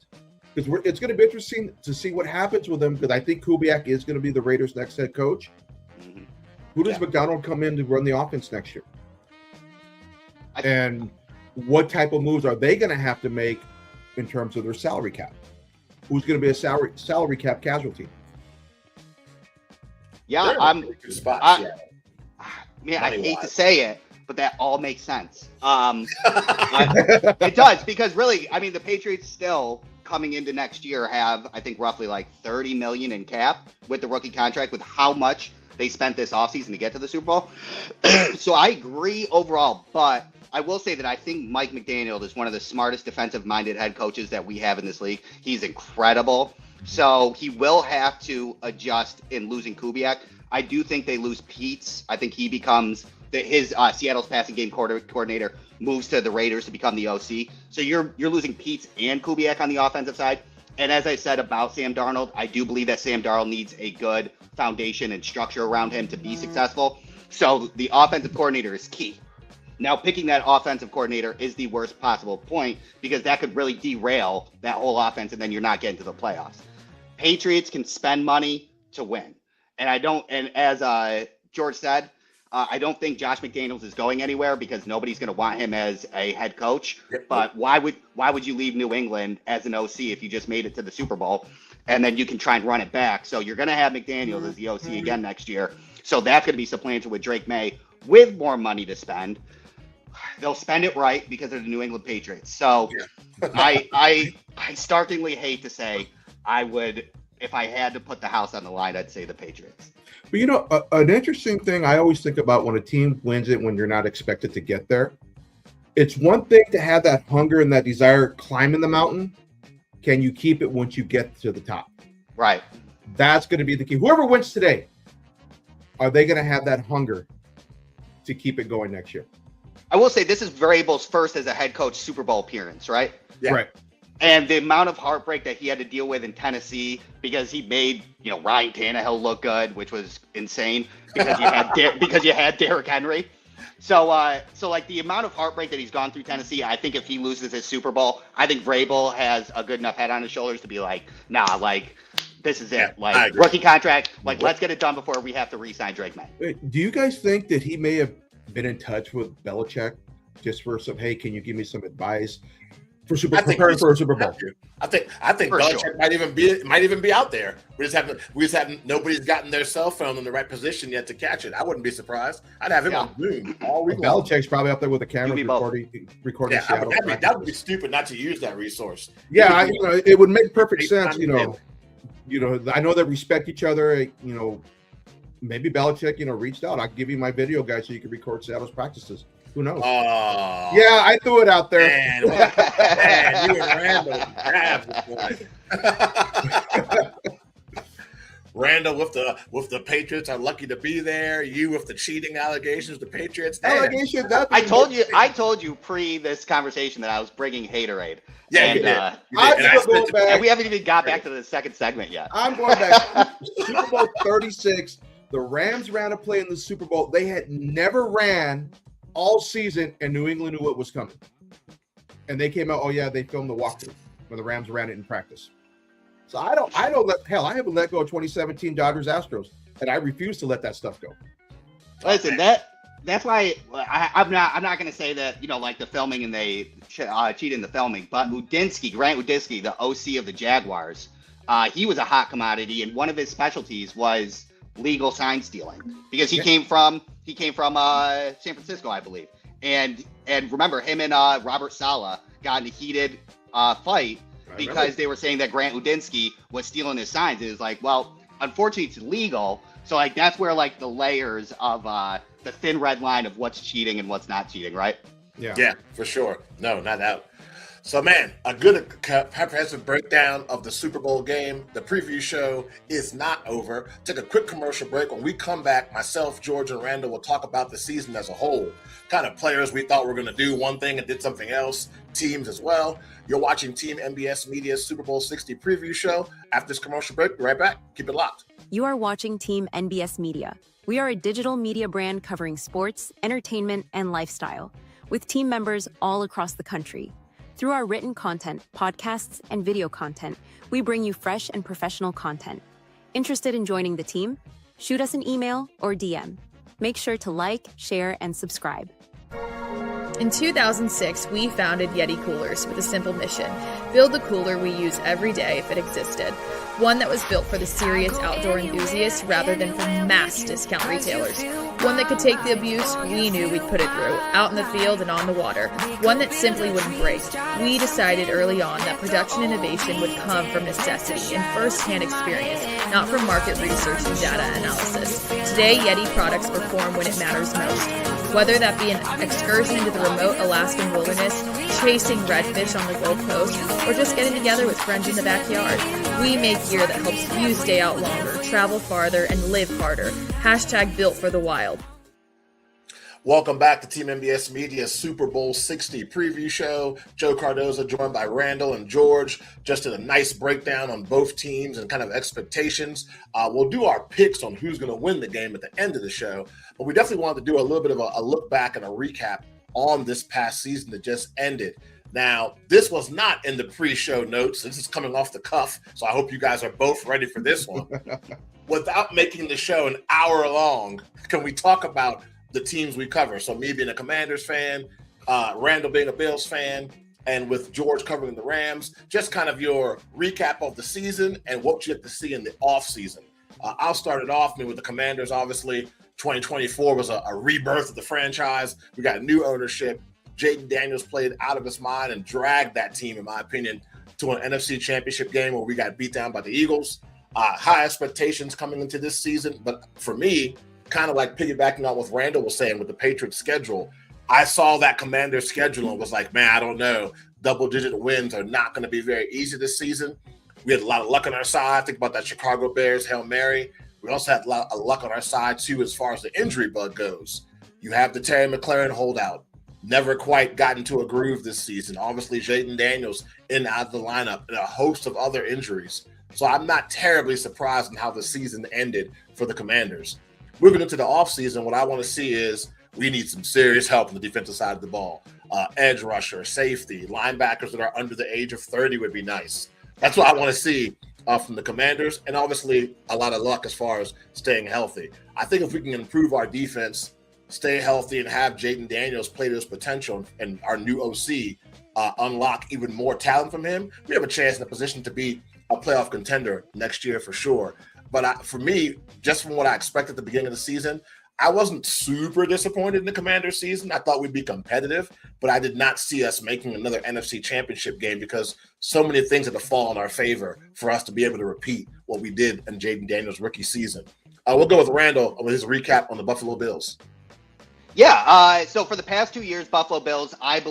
Because it's going to be interesting to see what happens with them, because I think Kubiak is going to be the Raiders' next head coach. Mm-hmm. Who does McDonald come in to run the offense next year? And what type of moves are they going to have to make in terms of their salary cap? Who's going to be a salary cap casualty? Yeah, I hate to say it, but that all makes sense. It does, because really, the Patriots still coming into next year have, I think, roughly like $30 million in cap with the rookie contract, with how much they spent this offseason to get to the Super Bowl. So I agree overall, but I will say that I think Mike McDaniel is one of the smartest defensive-minded head coaches that we have in this league. He's incredible. So he will have to adjust in losing Kubiak. I do think they lose Peets. I think he becomes his Seattle's passing game coordinator, moves to the Raiders to become the OC. So you're losing Peets and Kubiak on the offensive side. And as I said about Sam Darnold, I do believe that Sam Darnold needs a good foundation and structure around him to be successful. So the offensive coordinator is key. Now, picking that offensive coordinator is the worst possible point, because that could really derail that whole offense, and then you're not getting to the playoffs. Patriots can spend money to win. And I don't, and as George said, I don't think Josh McDaniels is going anywhere because nobody's going to want him as a head coach. But why would you leave New England as an OC if you just made it to the Super Bowl and then you can try and run it back? So you're going to have McDaniels as the OC again next year. So that's going to be supplanted with Drake May with more money to spend. They'll spend it right because they're the New England Patriots. So I startlingly hate to say I would, if I had to put the house on the line, I'd say the Patriots. But you know, an interesting thing I always think about when a team wins it when you're not expected to get there, it's one thing to have that hunger and that desire climbing the mountain. Can you keep it once you get to the top? Right. That's going to be the key. Whoever wins today, are they going to have that hunger to keep it going next year? I will say this is Vrabel's first as a head coach Super Bowl appearance, right? Yeah. Right. And the amount of heartbreak that he had to deal with in Tennessee because he made, Ryan Tannehill look good, which was insane because you had Derrick Henry. So like the amount of heartbreak that he's gone through Tennessee, I think if he loses his Super Bowl, I think Vrabel has a good enough head on his shoulders to be like, nah, like this is it. Like rookie contract, like let's get it done before we have to re-sign Drake May. Wait, do you guys think that he may have been in touch with Belichick just for some, hey, can you give me some advice? Preparing for a Super Bowl. I think Belichick might even be out there. We just haven't. Nobody's gotten their cell phone in the right position yet to catch it. I wouldn't be surprised. I'd have him on Zoom all week. Belichick's probably out there with a camera recording. Yeah, that would be stupid not to use that resource. Yeah, it would make perfect sense. I know they respect each other. Maybe Belichick, reached out. I'll give you my video guy so you can record Seattle's practices. Who knows? Yeah, I threw it out there. Man, you and Randall Randall with the Patriots are lucky to be there. You with the cheating allegations, the Patriots. I told you pre this conversation that I was bringing haterade. Yeah, and, you did. And we haven't even got back to the second segment yet. I'm going back. Super Bowl 36. The Rams ran a play in the Super Bowl. They had never ran all season, and New England knew what was coming. And they came out, they filmed the walkthrough when the Rams ran it in practice. So I haven't let go of 2017 Dodgers Astros, and I refuse to let that stuff go. Listen, that's why I'm not going to say that, like the filming and they cheat in the filming, but Grant Udinski, the OC of the Jaguars, he was a hot commodity, and one of his specialties was legal sign stealing because he came from San Francisco, I believe. And remember, him and Robert Saleh got in a heated fight because they were saying that Grant Udinski was stealing his signs. It was like, well, unfortunately, it's illegal. So like that's where like the layers of the thin red line of what's cheating and what's not cheating, right? Yeah, for sure. No, not out. So, man, a good comprehensive breakdown of the Super Bowl game. The preview show is not over. Take a quick commercial break. When we come back, myself, George, and Randall will talk about the season as a whole. Kind of players we thought were going to do one thing and did something else. Teams as well. You're watching Team MBS Media's Super Bowl 60 preview show. After this commercial break, be right back. Keep it locked. You are watching Team NBS Media. We are a digital media brand covering sports, entertainment, and lifestyle, with team members all across the country. Through our written content, podcasts, and video content, we bring you fresh and professional content. Interested in joining the team? Shoot us an email or DM. Make sure to like, share, and subscribe. In 2006, we founded Yeti Coolers with a simple mission: build the cooler we use every day if it existed. One that was built for the serious outdoor enthusiasts rather than for mass discount retailers. One that could take the abuse we knew we'd put it through, out in the field and on the water. One that simply wouldn't break. We decided early on that production innovation would come from necessity and first-hand experience, not from market research and data analysis. Today, Yeti products perform when it matters most. Whether that be an excursion into the remote Alaskan wilderness, chasing redfish on the Gold Coast, or just getting together with friends in the backyard, we make gear that helps you stay out longer, travel farther, and live harder. # built for the wild. Welcome back to Team MBS Media's Super Bowl 60 preview show. Joe Cardoza joined by Randall and George. Just did a nice breakdown on both teams and kind of expectations. We'll do our picks on who's going to win the game at the end of the show. But we definitely wanted to do a little bit of a look back and a recap on this past season that just ended. Now, this was not in the pre-show notes. This is coming off the cuff, so I hope you guys are both ready for this one. without making the show an hour long, can we talk about the teams we cover? So me being a Commanders fan, Randall being a Bills fan, and with George covering the Rams, just kind of your recap of the season and what you have to see in the offseason. I'll start it off with the Commanders. Obviously, 2024 was a rebirth of the franchise. We got new ownership. Jaden Daniels played out of his mind and dragged that team, in my opinion, to an NFC championship game where we got beat down by the Eagles. High expectations coming into this season. But for me, kind of like piggybacking on what Randall was saying with the Patriots schedule, I saw that Commanders schedule and was like, man, I don't know. Double-digit wins are not going to be very easy this season. We had a lot of luck on our side. Think about that Chicago Bears Hail Mary. We also had a lot of luck on our side, too, as far as the injury bug goes. You have the Terry McLaurin holdout. Never quite got into a groove this season. Obviously, Jaden Daniels in and out of the lineup and a host of other injuries. So I'm not terribly surprised in how the season ended for the Commanders. Moving into the offseason, what I want to see is we need some serious help on the defensive side of the ball. Edge rusher, safety, linebackers that are under the age of 30 would be nice. That's what I want to see from the Commanders, and obviously a lot of luck as far as staying healthy. I think if we can improve our defense, stay healthy, and have Jaden Daniels play to his potential and our new OC unlock even more talent from him, we have a chance in a position to be a playoff contender next year for sure. But for me, just from what I expected at the beginning of the season, I wasn't super disappointed in the Commanders season. I thought we'd be competitive, but I did not see us making another NFC championship game because so many things had to fall in our favor for us to be able to repeat what we did in Jaden Daniels' rookie season. We'll go with Randall with his recap on the Buffalo Bills. Yeah, so for the past 2 years, Buffalo Bills, I've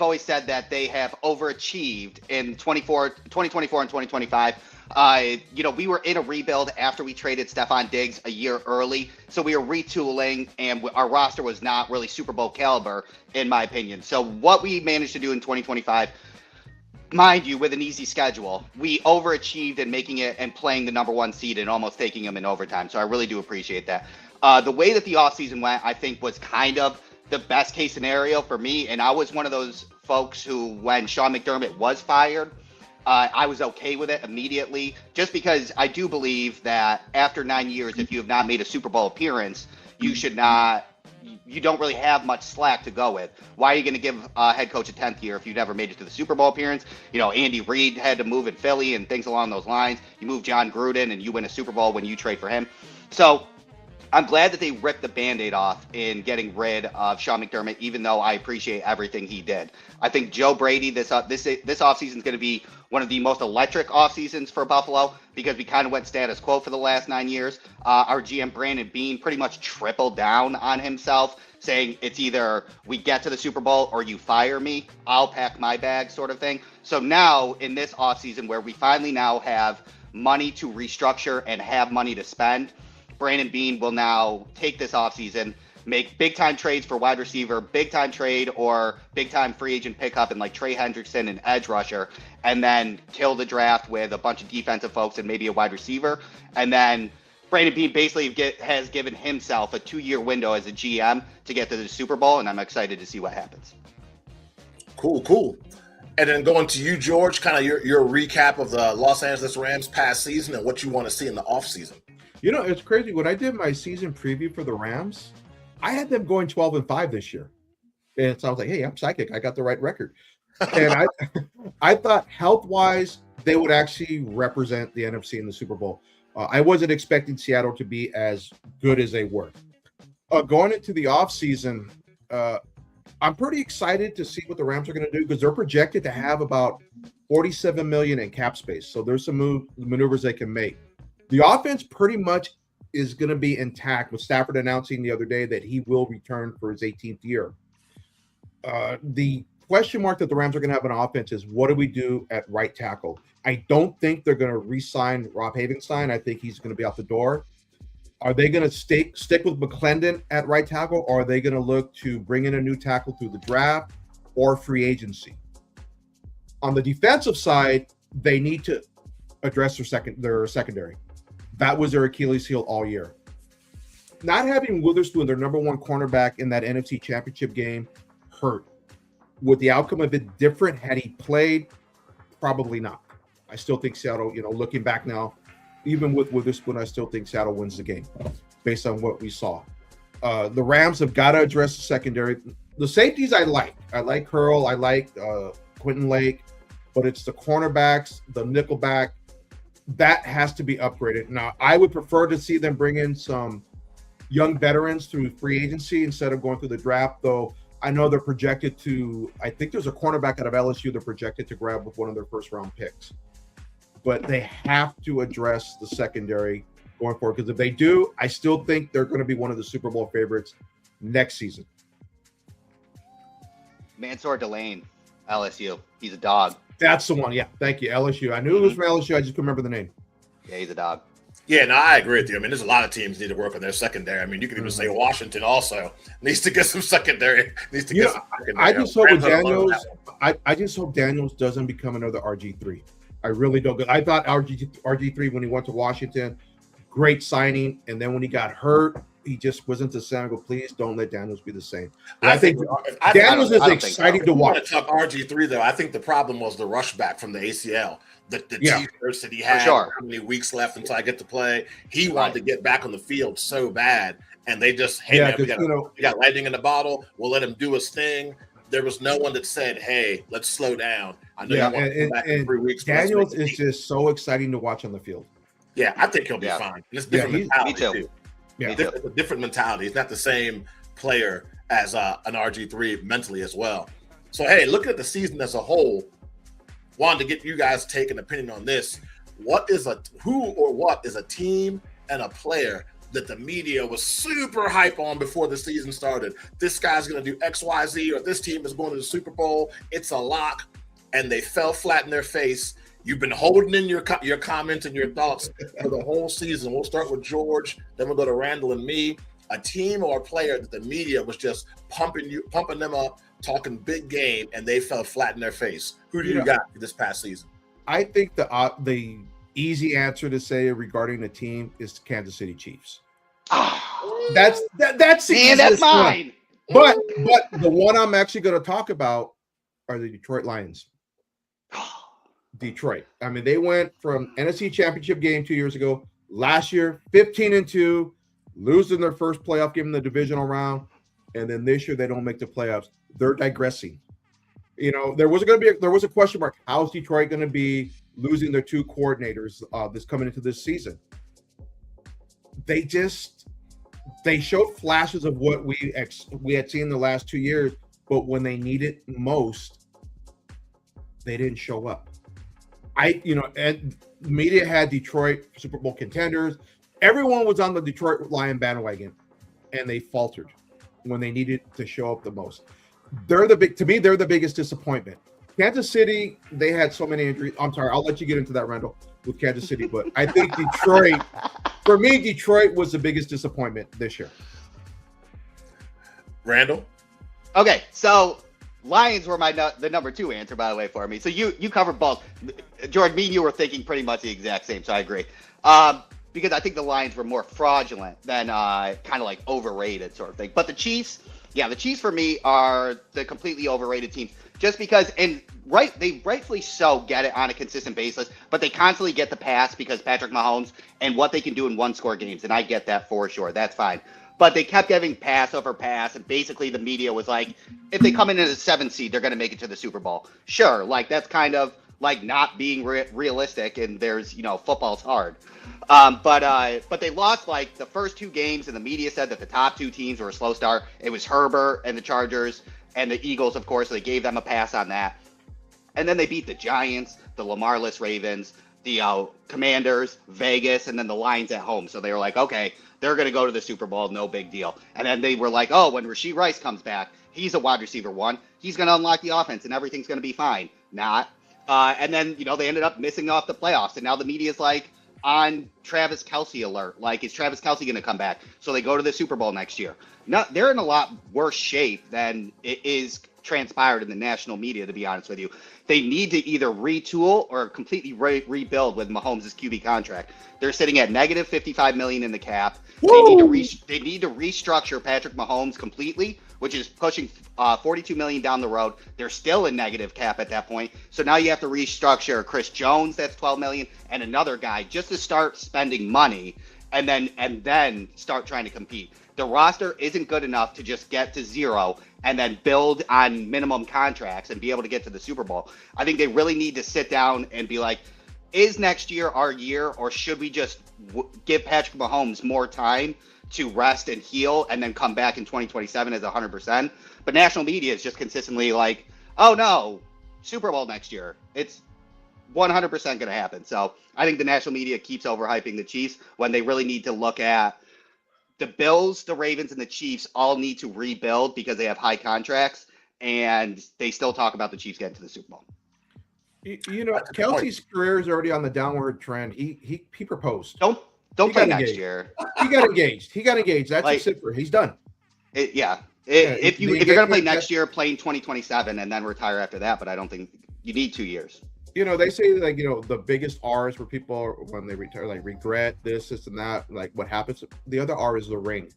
always said that they have overachieved in 2024 and 2025. We were in a rebuild after we traded Stephon Diggs a year early, so we were retooling, and our roster was not really Super Bowl caliber, in my opinion. So what we managed to do in 2025, mind you, with an easy schedule, we overachieved in making it and playing the number one seed and almost taking them in overtime. So I really do appreciate that. The way that the offseason went, I think, was kind of the best case scenario for me. And I was one of those folks who, when Sean McDermott was fired, I was okay with it immediately, just because I do believe that after 9 years, if you have not made a Super Bowl appearance, you don't really have much slack to go with. Why are you going to give a head coach a 10th year if you never made it to the Super Bowl appearance? Andy Reid had to move in Philly and things along those lines. You move John Gruden and you win a Super Bowl when you trade for him. So I'm glad that they ripped the Band-Aid off in getting rid of Sean McDermott, even though I appreciate everything he did. I think Joe Brady, this offseason is going to be one of the most electric off seasons for Buffalo because we kind of went status quo for the last 9 years. Our GM, Brandon Beane, pretty much tripled down on himself, saying it's either we get to the Super Bowl or you fire me. I'll pack my bag sort of thing. So now in this off season where we finally now have money to restructure and have money to spend, Brandon Beane will now take this offseason, make big-time trades for wide receiver, big-time trade or big-time free agent pickup in like Trey Hendrickson and edge rusher, and then kill the draft with a bunch of defensive folks and maybe a wide receiver. And then Brandon Beane basically has given himself a 2-year window as a GM to get to the Super Bowl, and I'm excited to see what happens. Cool. And then going to you, George, kind of your recap of the Los Angeles Rams past season and what you want to see in the offseason. It's crazy. When I did my season preview for the Rams, I had them going 12-5 this year. And so I was like, hey, I'm psychic. I got the right record. And I thought health-wise, they would actually represent the NFC in the Super Bowl. I wasn't expecting Seattle to be as good as they were. Going into the offseason, I'm pretty excited to see what the Rams are going to do because they're projected to have about $47 million in cap space. So there's some maneuvers they can make. The offense pretty much is going to be intact, with Stafford announcing the other day that he will return for his 18th year. The question mark that the Rams are going to have on offense is what do we do at right tackle? I don't think they're going to re-sign Rob Havenstein. I think he's going to be out the door. Are they going to stick with McClendon at right tackle, or are they going to look to bring in a new tackle through the draft or free agency? On the defensive side, they need to address their secondary. That was their Achilles heel all year. Not having Witherspoon, their number one cornerback in that NFC Championship game, hurt. Would the outcome have been different had he played? Probably not. I still think Seattle, looking back now, even with Witherspoon, I still think Seattle wins the game based on what we saw. The Rams have got to address the secondary. The safeties I like. I like Curl. I like Quentin Lake. But it's the cornerbacks, the nickelback, that has to be upgraded. Now, I would prefer to see them bring in some young veterans through free agency instead of going through the draft, though I know they're projected to, I think there's a cornerback out of LSU they're projected to grab with one of their first-round picks. But they have to address the secondary going forward, because if they do, I still think they're going to be one of the Super Bowl favorites next season. Mansour Delane, LSU. He's a dog. That's the one. Yeah, thank you. LSU. I knew it was from LSU. I just couldn't remember the name. Yeah, he's a dog. Yeah, no, I agree with you. I mean, there's a lot of teams need to work on their secondary. I mean, you could even say Washington also needs to get some secondary. Needs to get some secondary. I just hope Daniels. I just hope Daniels doesn't become another RG3. I really don't. I thought RG3 when he went to Washington, great signing, and then when he got hurt, he just wasn't the same. I go, please don't let Daniels be the same. I think Daniels is exciting to watch. Talk RG3 though. I think the problem was the rush back from the ACL. The T-shirts that he had, how many weeks left until I get to play. He wanted to get back on the field so bad, and they just, we got lightning in the bottle. We'll let him do his thing. There was no one that said, "Hey, let's slow down." I know you want to come back in 3 weeks. Daniels is just so exciting to watch on the field. Yeah, I think he'll be fine. It's different mentality too. Yeah, it's a different mentality. He's not the same player as an RG3 mentally as well. So, hey, looking at the season as a whole, wanted to get you guys to take an opinion on this. What is a team and a player that the media was super hype on before the season started? This guy's going to do X, Y, Z, or this team is going to the Super Bowl. It's a lock, and they fell flat in their face. You've been holding in your comments and your thoughts for the whole season. We'll start with George, then we'll go to Randall and me. A team or a player that the media was just pumping them up, talking big game, and they fell flat in their face. Who do you got for this past season? I think the easy answer to say regarding the team is Kansas City Chiefs. That's mine. But the one I'm actually going to talk about are the Detroit Lions. Detroit. I mean, they went from NFC Championship game 2 years ago. Last year, 15-2, losing their first playoff game in the divisional round, and then this year they don't make the playoffs. They're digressing. You know, there was a question mark. How is Detroit going to be losing their two coordinators this coming into this season? They showed flashes of what we had seen in the last 2 years, but when they needed most, they didn't show up. And media had Detroit Super Bowl contenders. Everyone was on the Detroit Lion bandwagon, and they faltered when they needed to show up the most. They're the biggest disappointment. Kansas City, they had so many injuries. I'm sorry, I'll let you get into that, Randall, with Kansas City, but I think Detroit, for me, Detroit was the biggest disappointment this year. Randall? Okay, so Lions were the number two answer, by the way, for me. So you covered both. Jordan, me and you were thinking pretty much the exact same, so I agree. Because I think the Lions were more fraudulent than kind of like overrated sort of thing. But the Chiefs for me are the completely overrated team. Just because, they rightfully so get it on a consistent basis, but they constantly get the pass because Patrick Mahomes and what they can do in one-score games, and I get that for sure. That's fine. But they kept giving pass over pass, and basically the media was like, if they come in as a 7 seed, they're going to make it to the Super Bowl. Sure, like that's kind of like not being realistic, and there's, football's hard. But they lost like the first two games, and the media said that the top two teams were a slow start. It was Herbert and the Chargers and the Eagles, of course, so they gave them a pass on that. And then they beat the Giants, the Lamar-less Ravens, the Commanders, Vegas, and then the Lions at home. So they were like, okay, they're going to go to the Super Bowl, no big deal. And then they were like, oh, when Rashee Rice comes back, he's a wide receiver one. He's going to unlock the offense, and everything's going to be fine. Not. And then, they ended up missing off the playoffs. And now the media's like on Travis Kelce alert. Like, is Travis Kelce going to come back? So they go to the Super Bowl next year. No, they're in a lot worse shape than it is transpired in the national media, to be honest with you. They need to either retool or completely rebuild with Mahomes' QB contract. They're sitting at negative $55 million in the cap. They need to restructure Patrick Mahomes completely, which is pushing $42 million down the road. They're still in negative cap at that point. So now you have to restructure Chris Jones, that's $12 million, and another guy just to start spending money and then start trying to compete. The roster isn't good enough to just get to zero and then build on minimum contracts and be able to get to the Super Bowl. I think they really need to sit down and be like, is next year our year, or should we just give Patrick Mahomes more time to rest and heal and then come back in 2027 as 100%? But national media is just consistently like, oh no, Super Bowl next year. It's 100% going to happen. So I think the national media keeps overhyping the Chiefs when they really need to look at the Bills, the Ravens, and the Chiefs all need to rebuild because they have high contracts, and they still talk about the Chiefs getting to the Super Bowl. You know, Kelsey's career is already on the downward trend. He proposed. Don't play next year. He got engaged. That's like, just it for. He's done. If you're gonna play next year, play in 2027 and then retire after that. But I don't think you need 2 years. You know, they say like, you know, the biggest R's where people when they retire, like regret this and that, like what happens. The other R is the ring,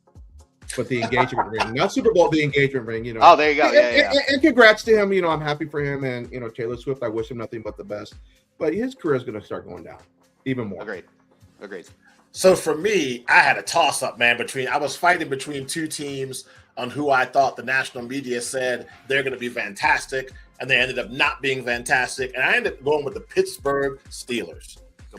but the engagement ring, not Super Bowl, the engagement ring. You know. Oh, there you go. Yeah. And congrats to him. You know, I'm happy for him, and you know, Taylor Swift. I wish him nothing but the best. But his career is going to start going down even more. Agreed. So for me, I had a toss-up, man. I was fighting between two teams on who I thought the national media said they're going to be fantastic, and they ended up not being fantastic. And I ended up going with the Pittsburgh Steelers.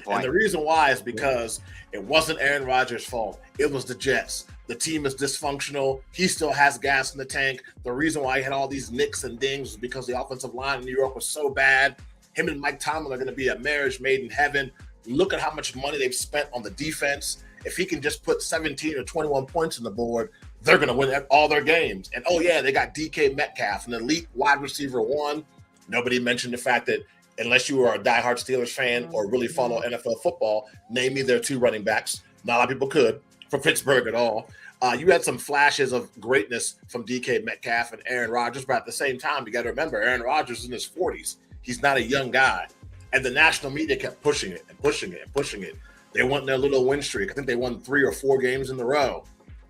And the reason why is because it wasn't Aaron Rodgers' fault. It was the Jets. The team is dysfunctional. He still has gas in the tank. The reason why he had all these nicks and dings was because the offensive line in New York was so bad. Him and Mike Tomlin are going to be a marriage made in heaven. Look at how much money they've spent on the defense. If he can just put 17 or 21 points on the board, they're going to win all their games. And, oh, yeah, they got DK Metcalf, an elite wide receiver one. Nobody mentioned the fact that unless you are a diehard Steelers fan or really follow NFL football, name me their two running backs. Not a lot of people could for Pittsburgh at all. You had some flashes of greatness from DK Metcalf and Aaron Rodgers, but at the same time, you got to remember, Aaron Rodgers is in his 40s. He's not a young guy. And the national media kept pushing it and pushing it and pushing it. They won their little win streak. I think they won 3 or 4 games in a row.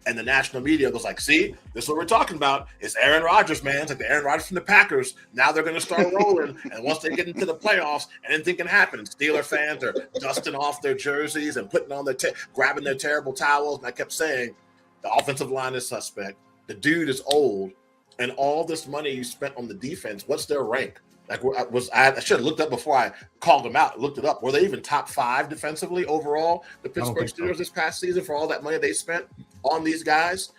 And the national media was like, see, this is what we're talking about. It's Aaron Rodgers, man. It's like the Aaron Rodgers from the Packers. Now they're going to start rolling. And once they get into the playoffs, anything can happen. Steeler fans are dusting off their jerseys and putting on grabbing their terrible towels. And I kept saying, the offensive line is suspect. The dude is old. And all this money you spent on the defense, what's their rank? Like I should have looked up before I called them out. Looked it up. Were they even top 5 defensively overall? The Pittsburgh Steelers this past season for all that money they spent on these guys.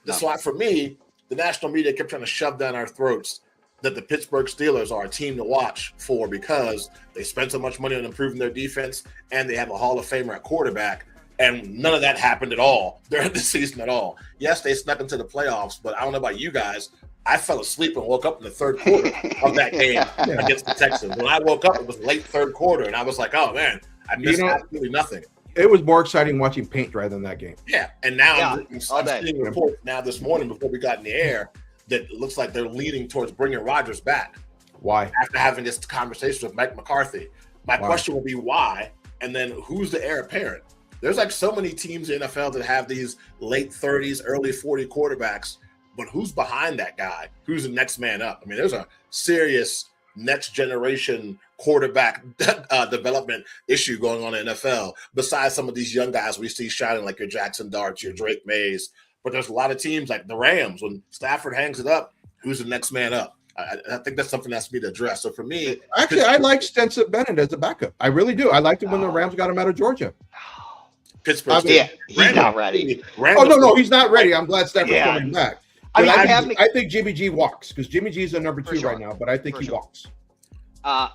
That's why for me, the national media kept trying to shove down our throats that the Pittsburgh Steelers are a team to watch for because they spent so much money on improving their defense and they have a Hall of Famer at quarterback. And none of that happened at all during the season at all. Yes, they snuck into the playoffs, but I don't know about you guys. I fell asleep and woke up in the third quarter of that game against the Texans. When I woke up, it was late third quarter, and I was like, oh, man, I missed absolutely nothing. It was more exciting watching paint dry than that game. Yeah, and now I'm seeing a report now this morning before we got in the air that it looks like they're leaning towards bringing Rodgers back. Why? After having this conversation with Mike McCarthy. My question will be why, and then who's the heir apparent? There's like so many teams in the NFL that have these late 30s, early 40 quarterbacks, but who's behind that guy? Who's the next man up? I mean, there's a serious next generation quarterback development issue going on in the NFL, besides some of these young guys we see shining like your Jackson Darts, your Drake Mays. But there's a lot of teams like the Rams. When Stafford hangs it up, who's the next man up? I think that's something that has to be addressed. So for me, actually, I like Stetson Bennett as a backup. I really do. I liked it when the Rams got him out of Georgia. Pittsburgh, he's not ready. No, he's not ready. I'm glad Stafford's coming back. I think Jimmy G walks because Jimmy G is the number 2 right now, but I think he walks. I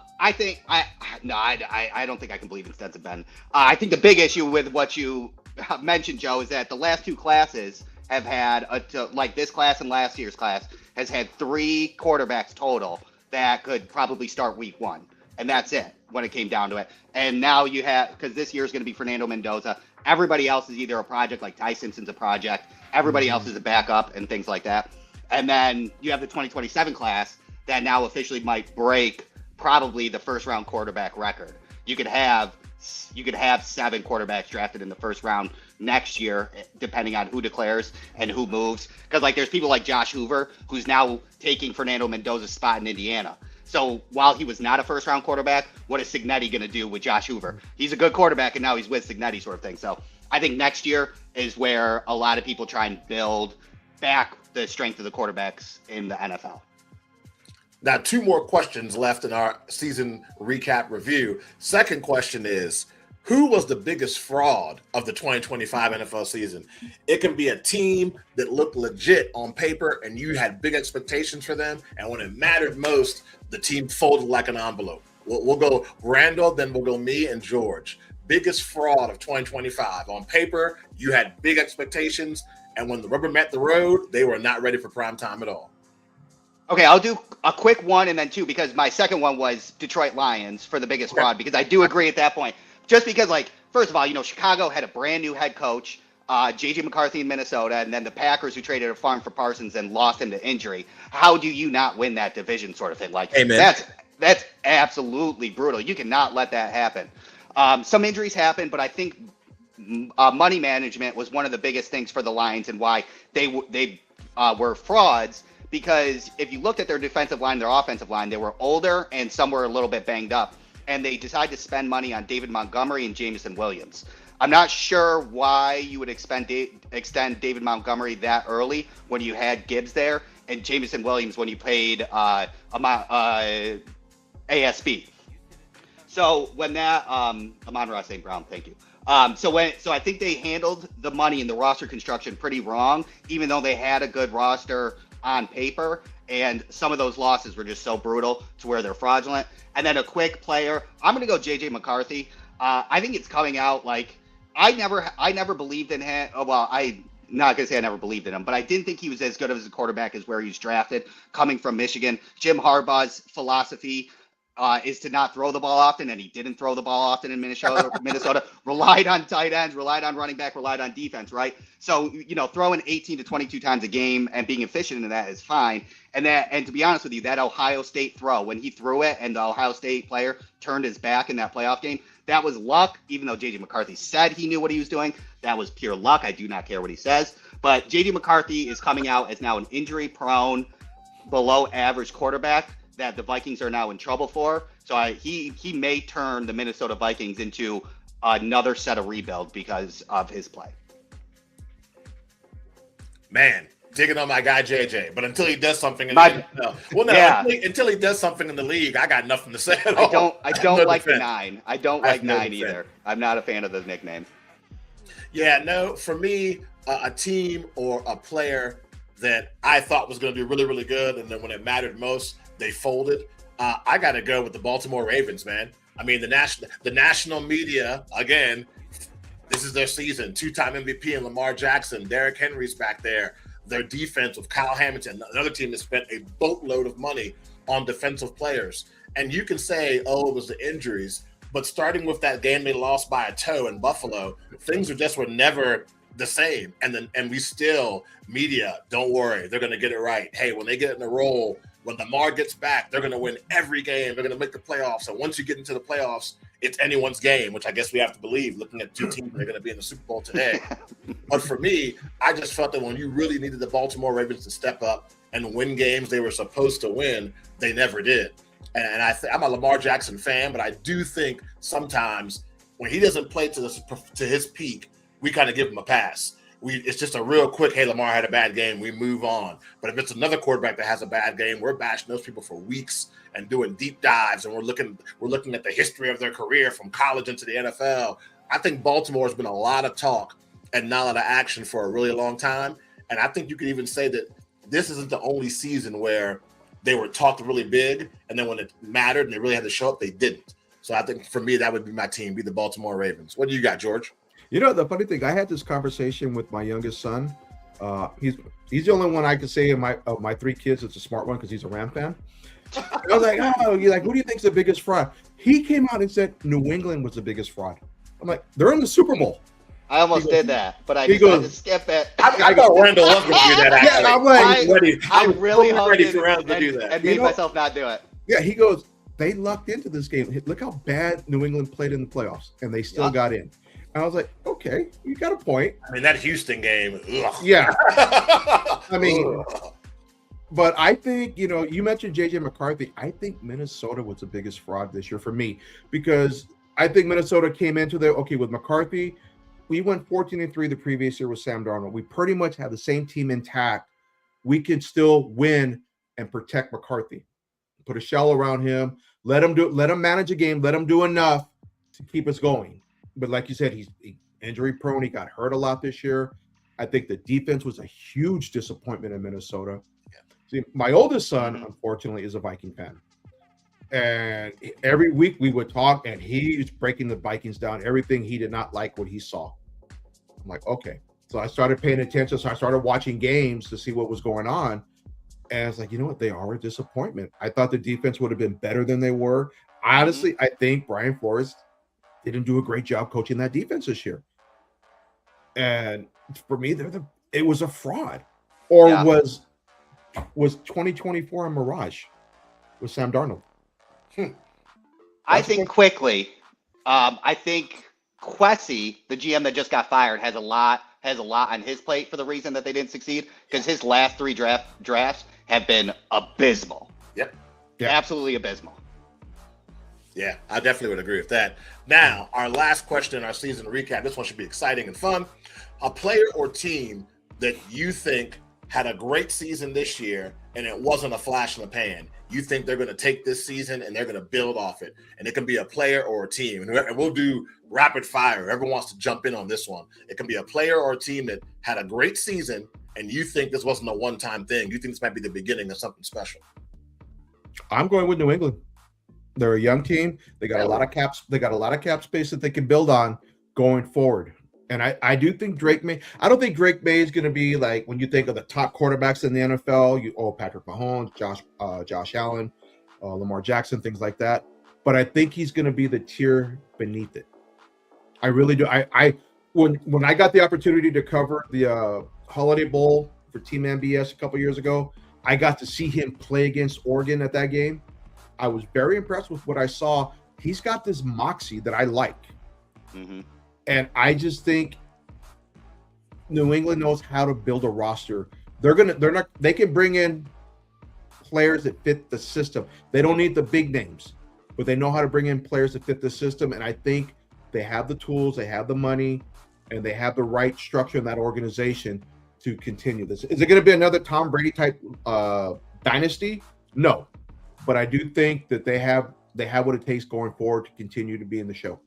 don't think I can believe in Stetson Bennett. I think the big issue with what you mentioned, Joe, is that the last 2 classes have had like this class and last year's class has had 3 quarterbacks total that could probably start week 1, and that's it when it came down to it. And now you have, because this year is going to be Fernando Mendoza. Everybody else is either a project, like Ty Simpson's a project. Everybody else is a backup and things like that. And then you have the 2027 class that now officially might break probably the first round quarterback record. You could have 7 quarterbacks drafted in the first round next year, depending on who declares and who moves. Because like there's people like Josh Hoover, who's now taking Fernando Mendoza's spot in Indiana. So while he was not a first-round quarterback, what is Cignetti going to do with Josh Hoover? He's a good quarterback, and now he's with Cignetti sort of thing. So I think next year is where a lot of people try and build back the strength of the quarterbacks in the NFL. Now, 2 more questions left in our season recap review. Second question is, who was the biggest fraud of the 2025 NFL season? It can be a team that looked legit on paper and you had big expectations for them, and when it mattered most, the team folded like an envelope. We'll go Randall, then we'll go me and George. Biggest fraud of 2025. On paper, you had big expectations, and when the rubber met the road, they were not ready for prime time at all. Okay, I'll do a quick one and then 2, because my second one was Detroit Lions for the biggest fraud, because I do agree at that point. Just because, like, first of all, Chicago had a brand new head coach, J.J. McCarthy in Minnesota, and then the Packers who traded a farm for Parsons and lost him to injury. How do you not win that division sort of thing? Like, Amen. That's absolutely brutal. You cannot let that happen. Some injuries happen, but I think money management was one of the biggest things for the Lions and why they were frauds, because if you looked at their defensive line, their offensive line, they were older and some were a little bit banged up. And they decided to spend money on David Montgomery and Jameson Williams. I'm not sure why you would extend David Montgomery that early when you had Gibbs there, and Jameson Williams when you paid ASB. So when that Amon-Ra St. Brown, thank you. So I think they handled the money and the roster construction pretty wrong, even though they had a good roster on paper, and some of those losses were just so brutal to where they're fraudulent. And then a quick player, I'm going to go J.J. McCarthy. I think it's coming out like I never believed in him. Well, I'm not going to say I never believed in him, but I didn't think he was as good as a quarterback as where he was drafted, coming from Michigan. Jim Harbaugh's philosophy is to not throw the ball often, and he didn't throw the ball often in Minnesota. Relied on tight ends, relied on running back, relied on defense, right? So, throwing 18 to 22 times a game and being efficient in that is fine. And to be honest with you, that Ohio State throw, when he threw it and the Ohio State player turned his back in that playoff game, that was luck. Even though J.J. McCarthy said he knew what he was doing, that was pure luck. I do not care what he says. But J.J. McCarthy is coming out as now an injury-prone, below-average quarterback that the Vikings are now in trouble for. So he may turn the Minnesota Vikings into another set of rebuild because of his play. Man, digging on my guy JJ, but until he does something in the NFL, until he does something in the league, I got nothing to say at all. I don't like the 9. I don't like 9 either. I'm not a fan of the nickname. Yeah, no, for me, a team or a player that I thought was going to be really, really good, and then when it mattered most, they folded. I got to go with the Baltimore Ravens, man. I mean, the national media, again, this is their season. 2-time MVP and Lamar Jackson. Derrick Henry's back there. Their defense with Kyle Hamilton, another team that spent a boatload of money on defensive players. And you can say, oh, it was the injuries. But starting with that game they lost by a toe in Buffalo, things were never the same. And we still, media, don't worry, they're going to get it right. Hey, when they get in a roll, when Lamar gets back, they're going to win every game. They're going to make the playoffs. And once you get into the playoffs, it's anyone's game, which I guess we have to believe, looking at 2 teams that are going to be in the Super Bowl today. But for me, I just felt that when you really needed the Baltimore Ravens to step up and win games they were supposed to win, they never did. And I'm a Lamar Jackson fan, but I do think sometimes when he doesn't play to his peak, we kind of give him a pass. It's just a real quick, hey, Lamar had a bad game, we move on. But if it's another quarterback that has a bad game, we're bashing those people for weeks and doing deep dives, and we're looking at the history of their career from college into the NFL. I think Baltimore has been a lot of talk and not a lot of action for a really long time. And I think you could even say that this isn't the only season where they were talked really big, and then when it mattered and they really had to show up, they didn't. So I think for me, that would be my team, be the Baltimore Ravens. What do you got, George? The funny thing, I had this conversation with my youngest son. He's the only one I could say of my 3 kids that's a smart one because he's a Ram fan. I was like, who do you think's the biggest fraud? He came out and said New England was the biggest fraud. I'm like, they're in the Super Bowl. I almost did that, but I decided to skip it. I thought Randall was going to do that. Actually. Yeah, I'm like, I'm really ready for Randall to do that. And made myself not do it. Yeah, he goes, they lucked into this game. Look how bad New England played in the playoffs, and they still got in. And I was like, okay, you got a point. I mean, that Houston game. Ugh. Yeah. I mean, Ugh. but I think, you mentioned JJ McCarthy. I think Minnesota was the biggest fraud this year for me, because I think Minnesota came into with McCarthy. We went 14-3 the previous year with Sam Darnold. We pretty much have the same team intact. We can still win and protect McCarthy. Put a shell around him. Let him manage a game. Let him do enough to keep us going. But like you said, he's injury prone. He got hurt a lot this year. I think the defense was a huge disappointment in Minnesota. See, my oldest son, unfortunately, is a Viking fan. And every week we would talk, and he's breaking the Vikings down. Everything he did not like what he saw. I'm like, okay. So I started paying attention. So I started watching games to see what was going on. And it's like, you know what? They are a disappointment. I thought the defense would have been better than they were. Honestly, I think Brian Flores didn't do a great job coaching that defense this year. And for me, it was a fraud. Or was 2024 a mirage with Sam Darnold? I think quickly. I think Kwesi, the GM that just got fired, has a lot on his plate for the reason that they didn't succeed, because his last 3 drafts have been abysmal. Yep. Absolutely abysmal. Yeah, I definitely would agree with that. Now, our last question in our season recap. This one should be exciting and fun. A player or team that you think had a great season this year and it wasn't a flash in the pan. You think they're going to take this season and they're going to build off it. And it can be a player or a team. And we'll do rapid fire. Everyone wants to jump in on this one. It can be a player or a team that had a great season and you think this wasn't a one-time thing. You think this might be the beginning of something special. I'm going with New England. They're a young team. They got a lot of caps. They got a lot of cap space that they can build on going forward. And I do think Drake May. I don't think Drake May is going to be like when you think of the top quarterbacks in the NFL. Patrick Mahomes, Josh Allen, Lamar Jackson, things like that. But I think he's going to be the tier beneath it. I really do. When I got the opportunity to cover the Holiday Bowl for Team MBS a couple years ago, I got to see him play against Oregon at that game. I was very impressed with what I saw. He's got this moxie that I like. Mm-hmm. And I just think New England knows how to build a roster. They can bring in players that fit the system. They don't need the big names, but they know how to bring in players that fit the system. And I think they have the tools, they have the money, and they have the right structure in that organization to continue this. Is it going to be another Tom Brady type dynasty? No, but I do think that they have what it takes going forward to continue to be in the show.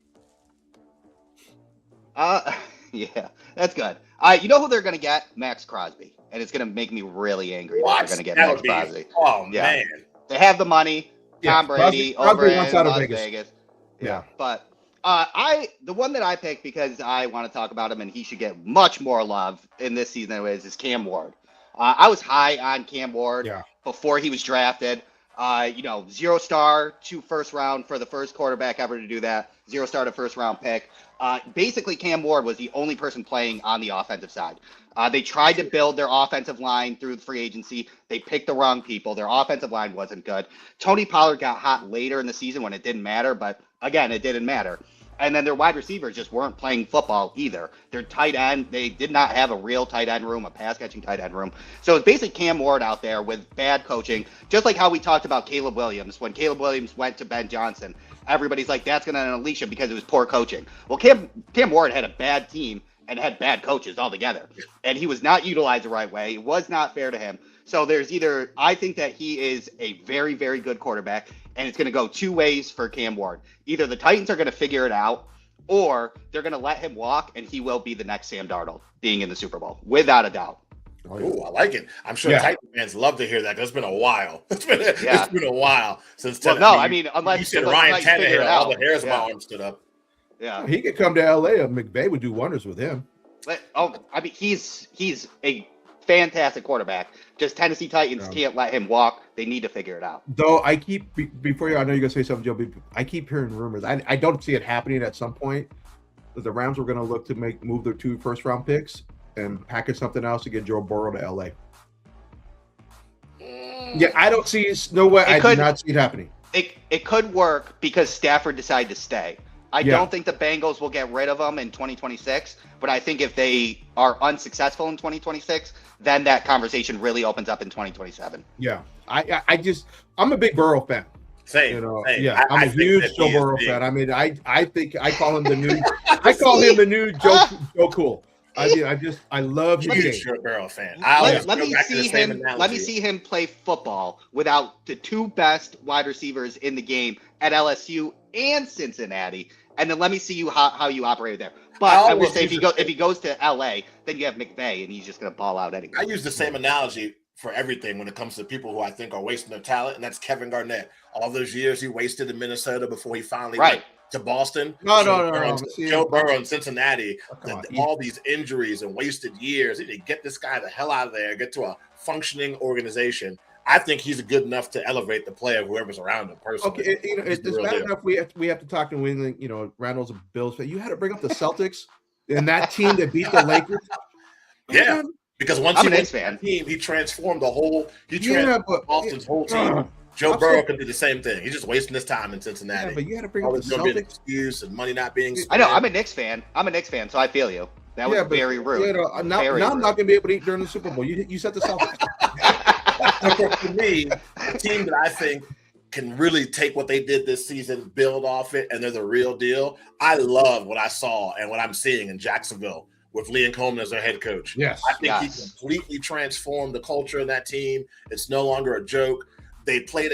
Yeah, that's good. You know who they're going to get? Max Crosby. And it's going to make me really angry that they're going to get Max Crosby. Oh, yeah. Man. They have the money. Tom Brady Crosby over wants in out of Las Vegas. Vegas. Yeah. But the one that I picked because I want to talk about him and he should get much more love in this season is Cam Ward. I was high on Cam Ward before he was drafted. 0-star, 2 first round for the first quarterback ever to do that. 0-star to first round pick. Basically, Cam Ward was the only person playing on the offensive side. They tried to build their offensive line through the free agency. They picked the wrong people. Their offensive line wasn't good. Tony Pollard got hot later in the season when it didn't matter, but again, it didn't matter. And then their wide receivers just weren't playing football either. Their tight end, they did not have a real tight end room, a pass-catching tight end room. So it's basically Cam Ward out there with bad coaching, just like how we talked about Caleb Williams. When Caleb Williams went to Ben Johnson, everybody's like, that's going to unleash him because it was poor coaching. Well, Cam Ward had a bad team and had bad coaches altogether. And he was not utilized the right way. It was not fair to him. So I think that he is a very, very good quarterback, and it's going to go 2 ways for Cam Ward. Either the Titans are going to figure it out, or they're going to let him walk, and he will be the next Sam Darnold being in the Super Bowl, without a doubt. Oh, I like it. I'm sure Titan fans love to hear that. It's been a while. It's been a while since. Unless you said Ryan Tannehill, all the hairs on my arm stood up. Yeah, he could come to LA, and McVay would do wonders with him. He's a fantastic quarterback. Just Tennessee Titans can't let him walk. They need to figure it out. Though I keep before you, I know you're gonna say something, Joe. I keep hearing rumors. I don't see it happening at some point. That the Rams were gonna look to move their 2 first round picks and package something else to get Joe Burrow to LA. Yeah, I don't see no way. I do not see it happening. It could work because Stafford decided to stay. I don't think the Bengals will get rid of him in 2026, but I think if they are unsuccessful in 2026, then that conversation really opens up in 2027. Yeah, I'm a big Burrow fan. Same. Same. Yeah, I'm a huge Joe Burrow fan. I mean, I think I call him the new Joe Cool. I love his game. Huge Burrow fan. Let me see him play football without the two best wide receivers in the game at LSU and Cincinnati, and then let me see how you operate there. But I will say if he goes to LA, then you have McVay, and he's just going to ball out anyway. I use the same analogy for everything when it comes to people who I think are wasting their talent, and that's Kevin Garnett. All those years he wasted in Minnesota before he finally went to Boston. No. Joe Burrow in Cincinnati, all these injuries and wasted years. He didn't get this guy the hell out of there, get to a functioning organization. I think he's good enough to elevate the play of whoever's around him personally. Okay, it's bad enough we have to talk to New England. Randall's a Bills fan. You had to bring up the Celtics and that team that beat the Lakers. Yeah, because once he went to that team, he transformed the whole. He transformed Boston's whole team. Joe Burrow could do the same thing. He's just wasting his time in Cincinnati. Yeah, but you had to bring up the Celtics. Be an excuse and money not being spent. I know. I'm a Knicks fan, so I feel you. That was very rude. Now I'm not going to be able to eat during the Super Bowl. You said the Celtics. For me, a team that I think can really take what they did this season, build off it, and they're the real deal. I love what I saw and what I'm seeing in Jacksonville with Liam Coleman as their head coach. Yes. I think he completely transformed the culture of that team. It's no longer a joke. They played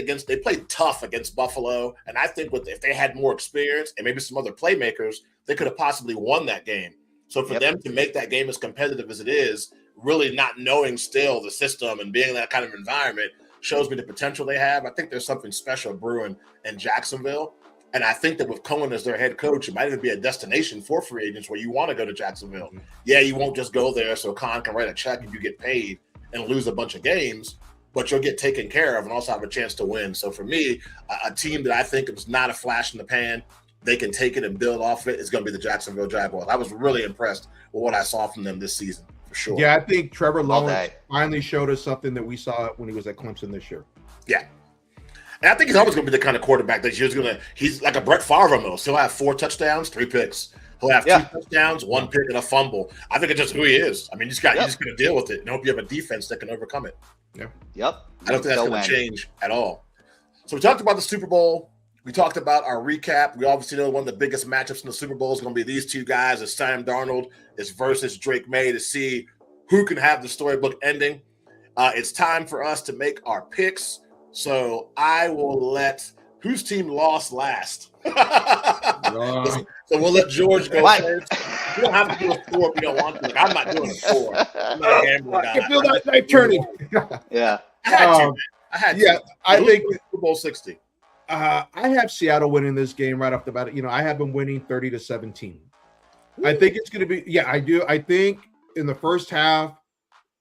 tough against Buffalo, and I think if they had more experience and maybe some other playmakers, they could have possibly won that game. So for them to make that game as competitive as it is, really not knowing still the system and being in that kind of environment shows me the potential they have. I think there's something special brewing in Jacksonville, and I think that with Cohen as their head coach, it might even be a destination for free agents where you want to go to Jacksonville. Mm-hmm. Yeah, you won't just go there so Khan can write a check and you get paid and lose a bunch of games, but you'll get taken care of and also have a chance to win. So for me, a team that I think is not a flash in the pan, they can take it and build off of it, is going to be the Jacksonville Jaguars. I was really impressed with what I saw from them this season, for sure. Yeah, I think Trevor Lawrence finally showed us something that we saw when he was at Clemson this year. Yeah. And I think he's always going to be the kind of quarterback that he's like a Brett Favre almost. He'll have 4 touchdowns, 3 picks. He'll have 2 touchdowns, 1 pick, and a fumble. I think it's just who he is. I mean, you just got to deal with it and hope you have a defense that can overcome it. Yep. I don't think that's going to change at all. So we talked about the Super Bowl. We talked about our recap. We obviously know one of the biggest matchups in the Super Bowl is going to be these two guys, as Sam Darnold is versus Drake May, to see who can have the storybook ending. It's time for us to make our picks. So I will let whose team lost last. So we'll let George go first. You don't have to do a score if you don't want to. Like, I'm not doing a score. I'm not a gambling guy. I can feel that knife turning. Yeah. I had to. I think Super Bowl 60. I have Seattle winning this game right off the bat. I have them winning 30-17. I think it's going to be. Yeah, I do. I think in the first half,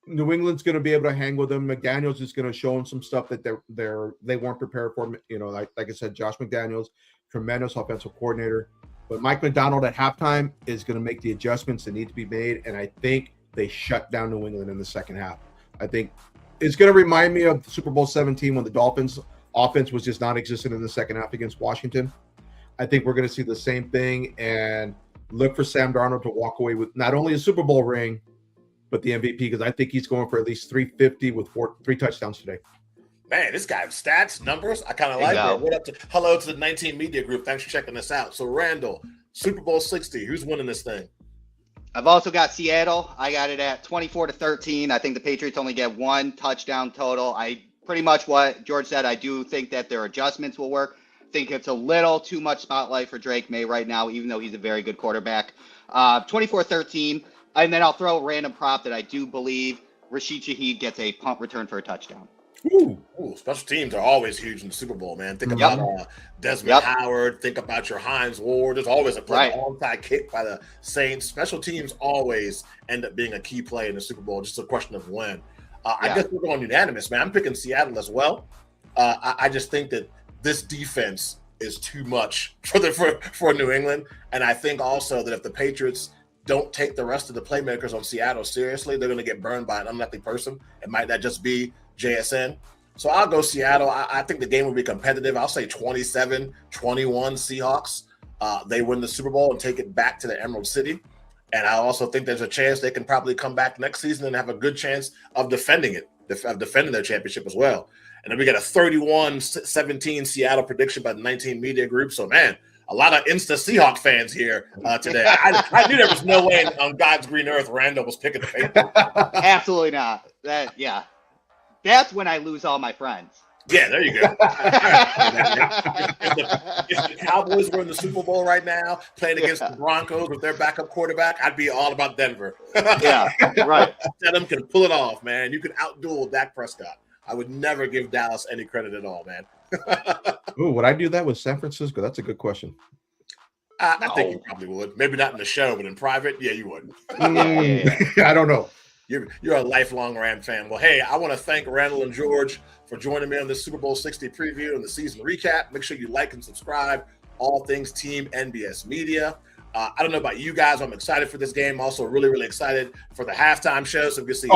New England's going to be able to hang with them. McDaniels is going to show them some stuff that they weren't prepared for. Like I said, Josh McDaniels, tremendous offensive coordinator. But Mike McDonald at halftime is going to make the adjustments that need to be made, and I think they shut down New England in the second half. I think it's going to remind me of Super Bowl 17 when the Dolphins' offense was just non-existent in the second half against Washington. I think we're going to see the same thing and look for Sam Darnold to walk away with not only a Super Bowl ring, but the MVP, because I think he's going for at least 350 with 3 touchdowns today. Man, this guy has stats, numbers. I kind of like it. Hello to the 19 Media Group. Thanks for checking this out. So, Randall, Super Bowl 60. Who's winning this thing? I've also got Seattle. I got it at 24-13. I think the Patriots only get 1 touchdown total. Pretty much what George said. I do think that their adjustments will work. I think it's a little too much spotlight for Drake May right now, even though he's a very good quarterback. 24-13. And then I'll throw a random prop that I do believe Rashid Shaheed gets a punt return for a touchdown. Ooh, special teams are always huge in the Super Bowl, man. Think about Desmond Howard. Think about your Hines Ward. There's always a play, onside kick by the Saints. Special teams always end up being a key play in the Super Bowl. Just a question of when. I guess we're going unanimous, man. I'm picking Seattle as well. I just think that this defense is too much for New England, and I think also that if the Patriots don't take the rest of the playmakers on Seattle seriously, they're going to get burned by an unlucky person. It might not just be JSN. So I'll go Seattle. I think the game will be competitive. I'll say 27-21 Seahawks. they win the Super Bowl and take it back to the Emerald City. And I also think there's a chance they can probably come back next season and have a good chance of defending their championship as well. And then we got a 31-17 Seattle prediction by the 19 Media Group. So, man, a lot of Insta Seahawks fans here today. I knew there was no way on God's green earth Randall was picking the Patriots. Absolutely not. That's when I lose all my friends. Yeah, there you go. if the Cowboys were in the Super Bowl right now, playing against the Broncos with their backup quarterback, I'd be all about Denver. Yeah, right. Stedham can pull it off, man. You can outduel Dak Prescott. I would never give Dallas any credit at all, man. Ooh, would I do that with San Francisco? That's a good question. I think you probably would. Maybe not in the show, but in private, yeah, you would. I don't know. You're a lifelong Ram fan. Well, hey, I want to thank Randall and George for joining me on this Super Bowl 60 preview and the season recap. Make sure you like and subscribe. All things Team NBS Media. I don't know about you guys. I'm excited for this game. Also, really, really excited for the halftime show. So we can see.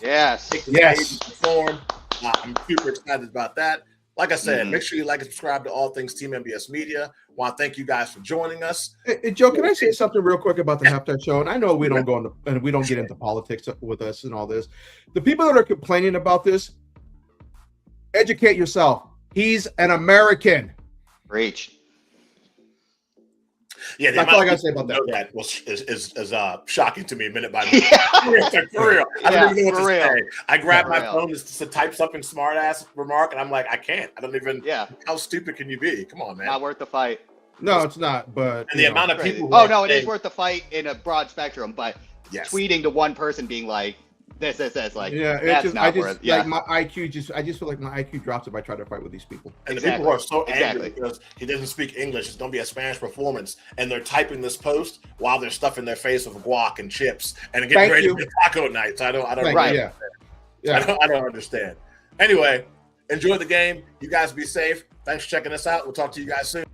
Yes. Perform. I'm super excited about that. Like I said, make sure you like and subscribe to All Things Team NBS Media. Want to thank you guys for joining us. Hey, Joe, can I say something real quick about the halftime show? And I know we don't we don't get into politics with us and all this. The people that are complaining about this, educate yourself. He's an American. Preach. Yeah, that's all I gotta say about that. That is shocking to me minute by minute. For real. I don't even know what to say. I grabbed my phone to type something smart ass remark, and I'm like, I can't. I don't even. Yeah. How stupid can you be? Come on, man. Not worth the fight. No, it's not. But and the amount of people. It is worth the fight in a broad spectrum. But tweeting to one person being like, this, like, that's not worth it. Yeah. Like my IQ I just feel like my IQ drops if I try to fight with these people. And the people who are so angry because he doesn't speak English, it's going to be a Spanish performance, and they're typing this post while they're stuffing their face with guac and chips and getting ready to taco night. So I don't understand. I don't understand. Anyway, enjoy the game. You guys be safe. Thanks for checking us out. We'll talk to you guys soon.